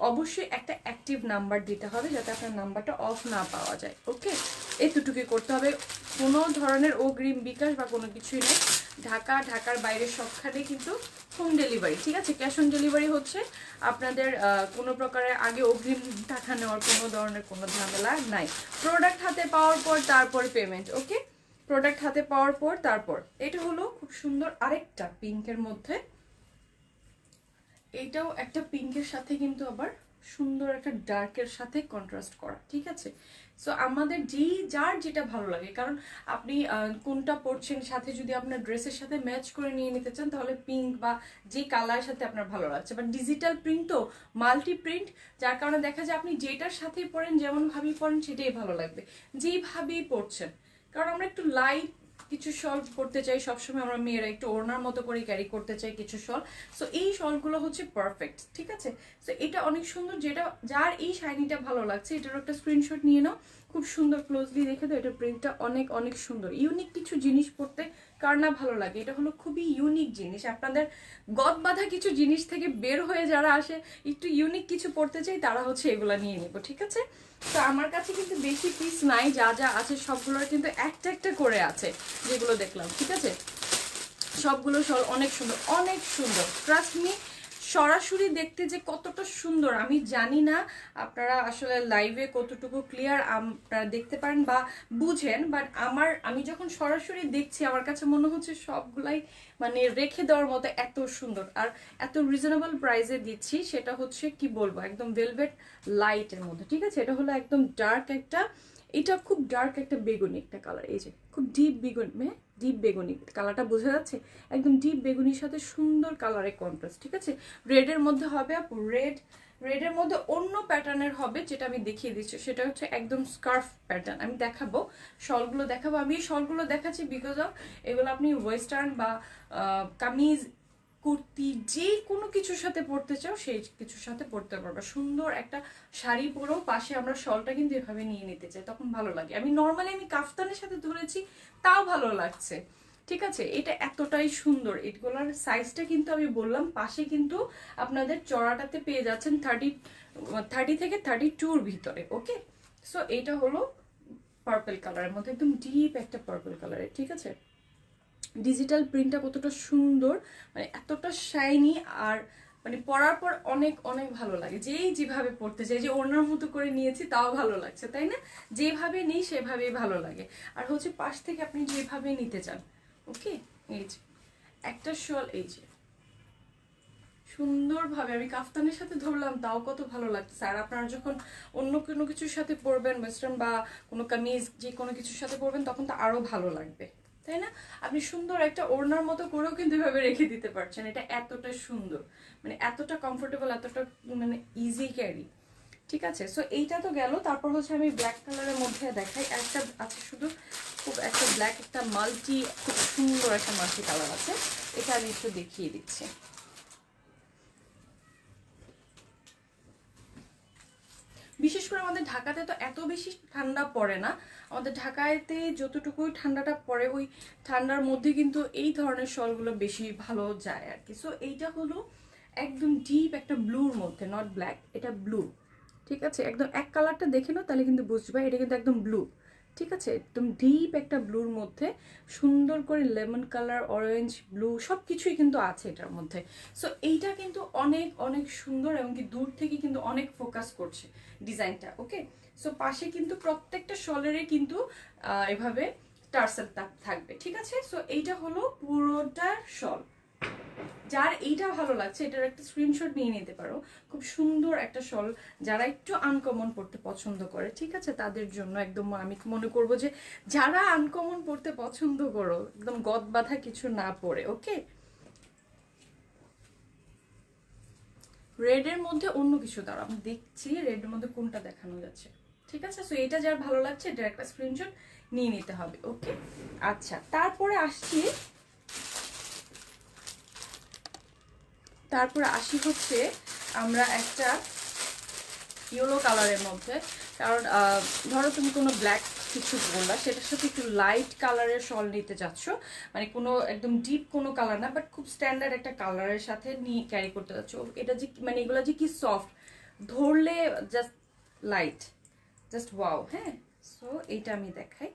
অবশ্যই একটা অ্যাক্টিভ নাম্বার দিতে হবে যাতে আপনার নাম্বারটা অফ না পাওয়া যায়। ওকে, এতটুকুই করতে হবে, কোনো ধরনের অগ্রিম বিকাশ বা কোনো কিছুই নেই। ঢাকার বাইরে সবখানে কিন্তু হোম ডেলিভারি, ঠিক আছে? ক্যাশ অন ডেলিভারি হচ্ছে, আপনাদের কোনো প্রকারের আগে অগ্রিম টাকা নেওয়ার কোনো ধরনের কোনো ঝামেলা নাই। প্রোডাক্ট হাতে পাওয়ার পর তারপর পেমেন্ট। ওকে, প্রোডাক্ট হাতে পাওয়ার পর তারপর। এটা হলো খুব সুন্দর আরেকটা পিঙ্কের মধ্যে, এটাও একটা পিঙ্কের সাথে কিন্তু আবার সুন্দর একটা ডার্কের সাথে কন্ট্রাস্ট করা, ঠিক আছে? সো আমাদের যার যেটা ভালো লাগে, কারণ আপনি কোনটা পরছেন সাথে যদি আপনার ড্রেসের সাথে ম্যাচ করে নিয়ে নিতে চান তাহলে পিঙ্ক বা যে কালারের সাথে আপনার ভালো লাগছে, বাট ডিজিটাল প্রিন্ট তো মাল্টি প্রিন্ট, যার কারণে দেখা যায় আপনি যেটার সাথেই পরেন, যেমন ভাবেই পরেন সেটাই ভালো লাগবে, যেইভাবেই পরছেন। কারণ আমরা একটু লাইট কিছু শল করতে চাই সবসময়, আমরা মেয়েরা একটু ওড়নার মতো করে ক্যারি করতে চাই কিছু শল। সো এই শলগুলো হচ্ছে পারফেক্ট, ঠিক আছে? সো এটা অনেক সুন্দর, যেটা যার এই শাইনিটা ভালো লাগছে এটার একটা স্ক্রিনশট নিয়ে নাও, খুব সুন্দর ক্লোজলি দেখে তো এটা প্রিন্টটা অনেক অনেক সুন্দর। ইউনিক কিছু জিনিস পড়তে কার না ভালো লাগে, এটা হলো খুবই ইউনিক জিনিস। আপনাদের গদ বাঁধা কিছু জিনিস থেকে বের হয়ে যারা আসে একটু ইউনিক কিছু পড়তে চাই তারা হচ্ছে এগুলা নিয়ে নেবো, ঠিক আছে? তো আমার কাছে কিন্তু বেশি পিস নাই, যা যা আছে সবগুলোর কিন্তু একটা একটা করে আছে যেগুলো দেখলাম, ঠিক আছে? সবগুলো শল অনেক সুন্দর, অনেক সুন্দর, ট্রাস্ট মি। সরাসরি দেখতে যে কতটা সুন্দর আমি জানি না আপনারা আসলে লাইভে কতটুকু ক্লিয়ার আপনারা দেখতে পারেন বা বুঝেন, বাট আমি যখন সরাসরি দেখছি আমার কাছে মনে হচ্ছে সবগুলাই মানে রেখে দেওয়ার মতো এত সুন্দর, আর এত রিজনেবল প্রাইসে দিচ্ছি, সেটা হচ্ছে কি বলবো, একদম ভেলভেট লাইটের মধ্যে, ঠিক আছে? এটা হলো একদম ডার্ক একটা, এটা খুব ডার্ক একটা বেগুনি একটা কালার, এই যে খুব ডিপ বেগুনি কালারটা বোঝা যাচ্ছে, একদম ডিপ বেগুনির সাথে সুন্দর কালারের কন্ট্রাস্ট, ঠিক আছে? রেডের মধ্যে হবে আপু, রেডের মধ্যে অন্য প্যাটার্নের হবে, যেটা আমি দেখিয়ে দিচ্ছি সেটা হচ্ছে একদম স্কার্ফ প্যাটার্ন। আমি দেখাবো শলগুলো, আমি এই শলগুলো দেখাচ্ছি বিকজ অফ এগুলো আপনি ওয়েস্টার্ন বা কামিজ কুর্তি যে কোনো কিছুর সাথে পরতে চাও সেই কিছুর সাথে পরতে পারবে। সুন্দর একটা শাড়ি পরেও পাশে আমরা শলটা কিন্তু এভাবে নিয়ে নিতে চাই, তখন ভালো লাগে। আমি কাফতানের সাথে ধরেছি তাও ভালো লাগছে, ঠিক আছে? এটা এতটাই সুন্দর, এগুলোর সাইজটা কিন্তু আমি বললাম পাশে কিন্তু আপনাদের চড়াটাতে পেয়ে যাচ্ছেন 30 থেকে 32-র ভিতরে। ওকে, সো এইটা হলো পার্পল কালারের মধ্যে, একদম ডিপ একটা পার্পল কালারের, ঠিক আছে? ডিজিটাল প্রিন্টটা কতটা সুন্দর, মানে এতটা শাইনি, আর মানে পরার পর অনেক অনেক ভালো লাগে, যেভাবে পড়তে চাই, যে ওনার মতো করে নিয়েছি তাও ভালো লাগছে, তাই না? যেভাবে নিই সেভাবেই ভালো লাগে। আর হচ্ছে পাশ থেকে আপনি যেভাবে নিতে চান। ওকে, এই যে একটা শল, এই যে সুন্দরভাবে আমি কাফতানের সাথে ধরলাম, তাও কত ভালো লাগছে। আর আপনারা যখন অন্য কোনো কিছুর সাথে পরবেন, ওয়েস্টার্ন বা কোনো কামিজ যে কোনো কিছুর সাথে পরবেন, তখন তো আরো ভালো লাগবে, তাই না? আপনি সুন্দর একটা ওড়নার মতো করেও কিন্তু এভাবে রেখে দিতে পারছেন। এটা এতটা সুন্দর, মানে এতটা কমফোর্টেবল, এতটা মানে ইজি ক্যারি। ঠিক আছে, সো এইটা তো গেল। তারপর হচ্ছে আমি ব্ল্যাক কালারের মধ্যে দেখাই, একটা আছে শুধু খুব একটা ব্ল্যাক, একটা মাল্টি, খুব সুন্দর একটা মাল্টি কালার আছে, এটা আমি একটু দেখিয়ে দিচ্ছি। বিশেষ করে আমাদের ঢাকাতে তো এত বেশি ঠান্ডা পড়ে না, আমাদের ঢাকাতে যতটুকুই ঠান্ডাটা পড়ে ওই ঠান্ডার মধ্যে কিন্তু এই ধরনের শলগুলো বেশি ভালো যায় আর কি। সো এইটা হলো একদম ডিপ একটা ব্লুর মধ্যে, নট ব্ল্যাক, এটা ব্লু। ঠিক আছে, একদম এক কালারটা দেখে নাও তাহলে কিন্তু বুঝবে, এটা কিন্তু একদম ব্লু। ঠিক আছে, একদম ডিপ একটা ব্লুর মধ্যে সুন্দর করে লেমন কালার, অরেঞ্জ, ব্লু সব কিছুই কিন্তু আছে এটার মধ্যে। সো এইটা কিন্তু অনেক অনেক সুন্দর, এবং কি দূর থেকে কিন্তু অনেক ফোকাস করছে ডিজাইনটা। ওকে, সো পাশে কিন্তু প্রত্যেকটা শলেরই কিন্তু এভাবে টার্সেল থাকবে। ঠিক আছে, সো এইটা হলো পুরোটা শল। যার এইটা ভালো লাগছে এটার একটা স্ক্রিনশট নিয়ে নিতে পারো। খুব সুন্দর একটা শল, যারা একটু আনকমন পড়তে পছন্দ করে, ঠিক আছে, তাদের জন্য একদম আমি মনে করবো যে যারা আনকমন পড়তে পছন্দ করো, একদম গদ বাঁধা কিছু না পড়ে। ওকে, রেড এর মধ্যে অন্য কিছু দাঁড়াও, আমি দেখছি রেড এর মধ্যে কোনটা দেখানো যাচ্ছে। ঠিক আছে, সো এটা যার ভালো লাগছে এটার একটা স্ক্রিনশট নিয়ে নিতে হবে। ওকে, আচ্ছা, তারপরে আসি হচ্ছে আমরা একটা ইয়েলো কালারের মধ্যে। কারণ ধরো তুমি কোনো ব্ল্যাক কিছু বললা, সেটার সাথে একটু লাইট কালারের শল নিতে চাচ্ছ, মানে কোনো একদম ডিপ কোনো কালার না, বাট খুব স্ট্যান্ডার্ড একটা কালারের সাথে নিয়ে ক্যারি করতে চাচ্ছ। এটা যে মানে এগুলো যে কি সফট, ধরলে জাস্ট লাইট, জাস্ট ওয়াও। হ্যাঁ, সো এইটা আমি দেখাই।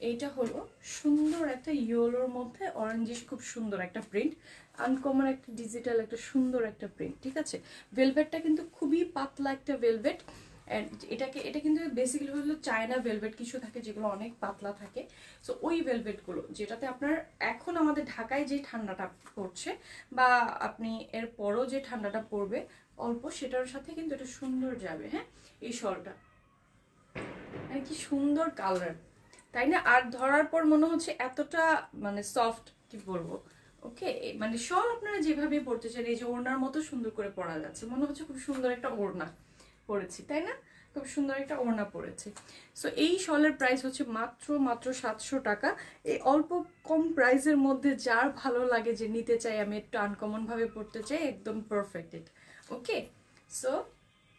এইটা হলো সুন্দর একটা ইয়েলোর মধ্যে অরেঞ্জিশ, খুব সুন্দর একটা প্রিন্ট, আনকমন একটা ডিজিটাল, একটা সুন্দর একটা প্রিন্ট। ঠিক আছে, ভেলভেটটা কিন্তু খুবই পাতলা একটা ভেলভেট। এটা কিন্তু বেসিক্যালি হলো চায়না ভেলভেট, কিছু থাকে যেগুলো অনেক পাতলা থাকে। সো ওই ভেলভেটগুলো যেটাতে আপনার এখন আমাদের ঢাকায় যে ঠান্ডাটা পড়ছে, বা আপনি এর পরও যে ঠান্ডাটা পড়বে অল্প, সেটার সাথে কিন্তু এটা সুন্দর যাবে। হ্যাঁ, এই শলটা মানে কি সুন্দর কালার, তাই না? আর ধরার পর মনে হচ্ছে এতটা মানে সফট, কি বলবো। ওকে, মানে শল আপনারা যেভাবে পড়তে চান, এই যে ওড়নার মতো সুন্দর করে পরা যাচ্ছে, মনে হচ্ছে খুব সুন্দর একটা ওড়না পরেছি, তাই না? খুব সুন্দর একটা ওড়না পরেছি। সো এই শলের প্রাইস হচ্ছে মাত্র মাত্র 700 টাকা। এই অল্প কম প্রাইসের মধ্যে যার ভালো লাগে, যে নিতে চাই আমি একটু আনকমন ভাবে পড়তে চাই, একদম পারফেক্ট ইট। ওকে, সো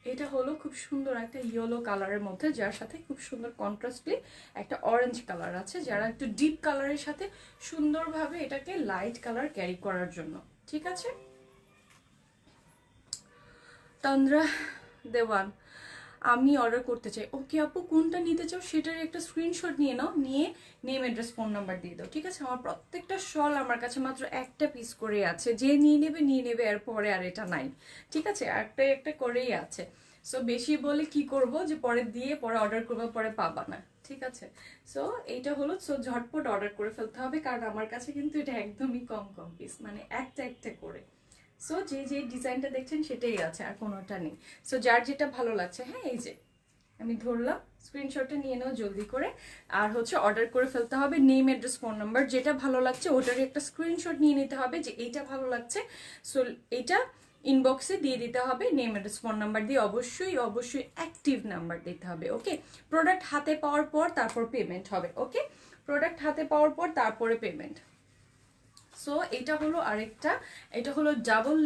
এটা হলো খুব সুন্দর একটা ইয়েলো কালারের মধ্যে, যার সাথে খুব সুন্দর কন্ট্রাস্টলি একটা অরেঞ্জ কালার আছে, যারা একটু ডিপ কালারের সাথে সুন্দরভাবে এটাকে লাইট কালার ক্যারি করার জন্য। ঠিক আছে, তন্দ্রা দেওয়ান, আমি অর্ডার করতে চাই। ওকে আপু, কোনটা নিতে চাও সেটার একটা স্ক্রিনশট নিয়ে নাও, নিয়ে নেম, অ্যাড্রেস, ফোন নাম্বার দিয়ে দাও। ঠিক আছে, আমার প্রত্যেকটা শল আমার কাছে মাত্র একটা পিস করে আছে, যে নিয়ে নেবে, এরপরে আর এটা নাই। ঠিক আছে, একটা একটা করেই আছে। সো বেশি বলে কি করব, যে পরে দিয়ে পরে অর্ডার করবো, পরে পাবা না। ঠিক আছে, সো এইটা হলো, সো ঝটপট অর্ডার করে ফেলতে হবে, কারণ আমার কাছে কিন্তু এটা একদমই কম কম পিস, মানে একটা একটা করে। সো যে যে ডিজাইনটা দেখছেন সেটাই আছে, আর কোনোটা নেই। সো যার যেটা ভালো লাগছে, হ্যাঁ এই যে আমি ধরলাম, স্ক্রিনশটটা নিয়ে নাও জলদি করে। আর হচ্ছে অর্ডার করে ফেলতে হবে, নেম, অ্যাড্রেস, ফোন নাম্বার, যেটা ভালো লাগছে ওটারই একটা স্ক্রিনশট নিয়ে নিতে হবে, যে এইটা ভালো লাগছে। সো এইটা ইনবক্সে দিয়ে দিতে হবে, নেম, অ্যাড্রেস, ফোন নাম্বার দিয়ে, অবশ্যই অবশ্যই অ্যাক্টিভ নাম্বার দিতে হবে। ওকে, প্রোডাক্ট হাতে পাওয়ার পর তারপর পেমেন্ট হবে। ওকে, প্রোডাক্ট হাতে পাওয়ার পর তারপরে পেমেন্ট। সো এটা হলো আরেকটা, এটা হলো ডাবল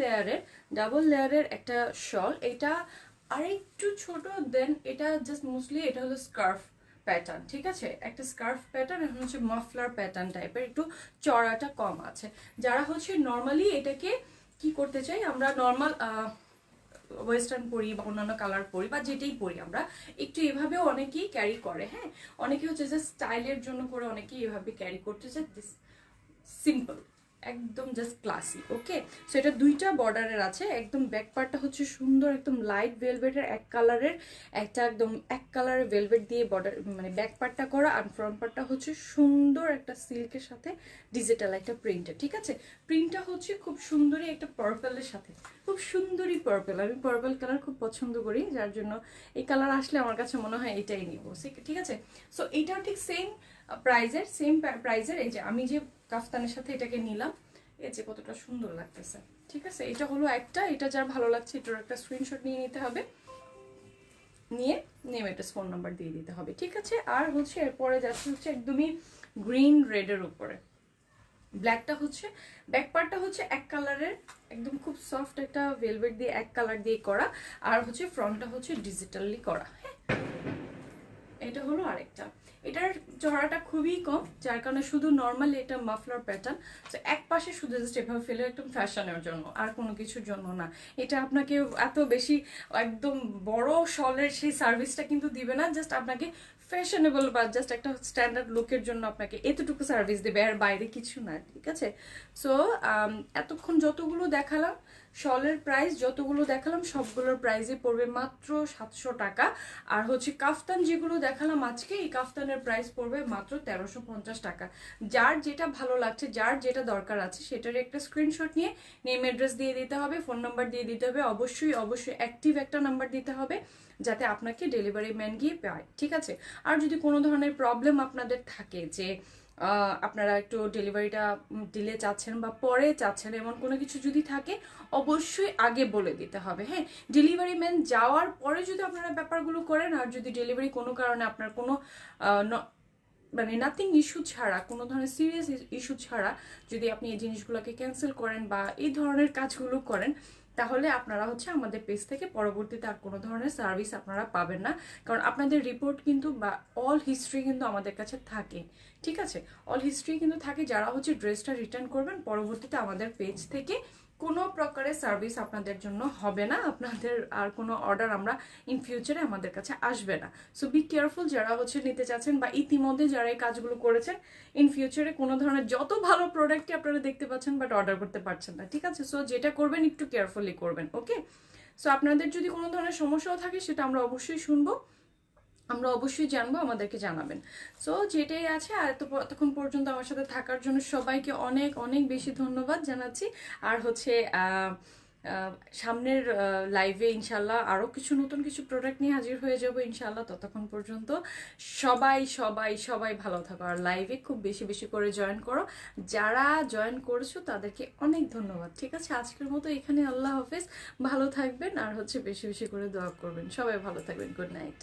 লেয়ারের একটা শল। এটা আরেকটু ছোট দেন এটা, জাস্ট মোস্টলি এটা হলো স্কার্ফ প্যাটার্ন। ঠিক আছে, একটা স্কার্ফ প্যাটার্ন, এখন হচ্ছে মাফলার প্যাটার্ন টাইপের, একটু চড়াটা কম আছে। যারা হচ্ছে নর্মালি এটাকে কি করতে চাই, আমরা নর্মাল ওয়েস্টার্ন পরি বা অন্যান্য কালার পরি বা যেটাই পরি, আমরা একটু এভাবেও অনেকেই ক্যারি করে। হ্যাঁ, অনেকে হচ্ছে যে স্টাইলের জন্য করে অনেকেই এভাবে ক্যারি করতে চায়, সিম্পল একদম জাস্ট ক্লাসি। ওকে, সো এটা দুইটা বর্ডারের আছে। একদম ব্যাক পার্টটা হচ্ছে সুন্দর একদম লাইট ভেলভেটের এক কালারের, একটা একদম এক কালারের ভেলভেট দিয়ে বর্ডার মানে ব্যাক পার্টটা করা, আর ফ্রন্ট পার্টটা হচ্ছে সুন্দর একটা সিল্কের সাথে ডিজিটাল একটা প্রিন্টের। ঠিক আছে, প্রিন্টটা হচ্ছে খুব সুন্দরই একটা পার্পেলের সাথে, খুব সুন্দরই পার্পেল। আমি পার্পেল কালার খুব পছন্দ করি, যার জন্য এই কালার আসলে আমার কাছে মনে হয় এটাই নিব। ঠিক আছে, সো এইটাও ঠিক সেম প্রাইজের। এই যে আমি যে কাফতানের সাথে এটাকে নিলাম, এই যে কতটা সুন্দর লাগতেছে। ঠিক আছে, এটা হলো একটা, এটা যার ভালো লাগছে এটার একটা স্ক্রিনশট নিয়ে নিতে হবে, নিয়ে নেম অ্যাড্রেস ফোন নাম্বার দিয়ে দিতে হবে। ঠিক আছে, আর হচ্ছে এরপরে যাচ্ছে হচ্ছে একদমই গ্রিন রেডের উপরে। ব্ল্যাকটা হচ্ছে ব্যাক পার্টটা হচ্ছে এক কালারের, একদম খুব সফট একটা ভেলভেট দিয়ে এক কালার দিয়ে করা, আর হচ্ছে ফ্রন্টটা হচ্ছে ডিজিটালি করা। হ্যাঁ, এটা হলো আরেকটা। এটার চড়াটা খুবই কম, যার কারণে শুধু নর্মালি এটা মাফলার প্যাটার্ন। তো এক পাশে শুধু জাস্ট এভাবে ফেলে একদম ফ্যাশনের জন্য, আর কোনো কিছুর জন্য না। এটা আপনাকে এত বেশি একদম বড় শলের সেই সার্ভিসটা কিন্তু দিবে না, জাস্ট আপনাকে ফ্যাশনেবল বা জাস্ট একটা স্ট্যান্ডার্ড লুকের জন্য আপনাকে এতটুকু সার্ভিস দেবে, আর বাইরে কিছু না। ঠিক আছে, সো এতক্ষণ যতগুলো দেখালাম শলের প্রাইস, যতগুলো দেখালাম সবগুলোর প্রাইসে পড়বে মাত্র 700 টাকা। আর হচ্ছে কাফতান যেগুলো দেখালাম আজকে, এই কাফতানের প্রাইস পড়বে মাত্র 1350 টাকা। যার যেটা ভালো লাগছে, যার যেটা দরকার আছে সেটার একটা স্ক্রিনশট নিয়ে নেম অ্যাড্রেস দিয়ে দিতে হবে, ফোন নাম্বার দিয়ে দিতে হবে, অবশ্যই অবশ্যই অ্যাক্টিভ একটা নাম্বার দিতে হবে যাতে আপনাকে ডেলিভারি ম্যান গিয়ে পায়। ঠিক আছে, আর যদি কোনো ধরনের প্রবলেম আপনাদের থাকে যে আপনারা একটু ডেলিভারিটা ডিলে চাচ্ছেন বা পরে চাচ্ছেন, এমন কোনো কিছু যদি থাকে অবশ্যই আগে বলে দিতে হবে। হ্যাঁ, ডেলিভারি ম্যান যাওয়ার পরে যদি আপনারা ব্যাপারগুলো করেন, আর যদি ডেলিভারি কোনো কারণে আপনার কোনো মানে নাথিং ইস্যু ছাড়া, কোনো ধরনের সিরিয়াস ইস্যু ছাড়া যদি আপনি এই জিনিসগুলোকে ক্যান্সেল করেন বা এই ধরনের কাজগুলো করেন, তাহলে আপনারা হচ্ছে আমাদের পেজ থেকে পরবর্তীতে আর কোনো ধরনের সার্ভিস আপনারা পাবেন না। কারণ আপনাদের রিপোর্ট কিন্তু বা অল হিস্ট্রি কিন্তু আমাদের কাছে থাকে। ঠিক আছে, অল হিস্ট্রি কিন্তু থাকে। যারা হচ্ছে ড্রেসটা রিটার্ন করবেন, পরবর্তীতে আমাদের পেজ থেকে কোনো প্রকারের সার্ভিস আপনাদের জন্য হবে না, আপনাদের আর কোনো অর্ডার আমরা ইন ফিউচারে আমাদের কাছে আসবে না। সো বি কেয়ারফুল যারা হচ্ছে নিতে চাচ্ছেন বা ইতিমধ্যে যারা এই কাজগুলো করেছেন, ইন ফিউচারে কোনো ধরনের যত ভালো প্রোডাক্টই আপনারা দেখতে পাচ্ছেন বাট অর্ডার করতে পারছেন না। ঠিক আছে, সো যেটা করবেন একটু কেয়ারফুলি করবেন। ওকে, সো আপনাদের যদি কোনো ধরনের সমস্যাও থাকে সেটা আমরা অবশ্যই শুনবো, আমরা অবশ্যই জানবো, আমাদেরকে জানাবেন। সো যেটাই আছে, আর এতক্ষণ পর্যন্ত আমার সাথে থাকার জন্য সবাইকে অনেক অনেক বেশি ধন্যবাদ জানাচ্ছি। আর হচ্ছে সামনের লাইভে ইনশাল্লাহ আরও কিছু নতুন কিছু প্রোডাক্ট নিয়ে হাজির হয়ে যাবো ইনশাল্লাহ। ততক্ষণ পর্যন্ত সবাই সবাই সবাই ভালো থাকো, আর লাইভে খুব বেশি বেশি করে জয়েন করো। যারা জয়েন করেছো তাদেরকে অনেক ধন্যবাদ। ঠিক আছে, আজকের মতো এখানে আল্লাহ হাফেজ, ভালো থাকবেন, আর হচ্ছে বেশি বেশি করে দোয়া করবেন। সবাই ভালো থাকবেন, গুড নাইট।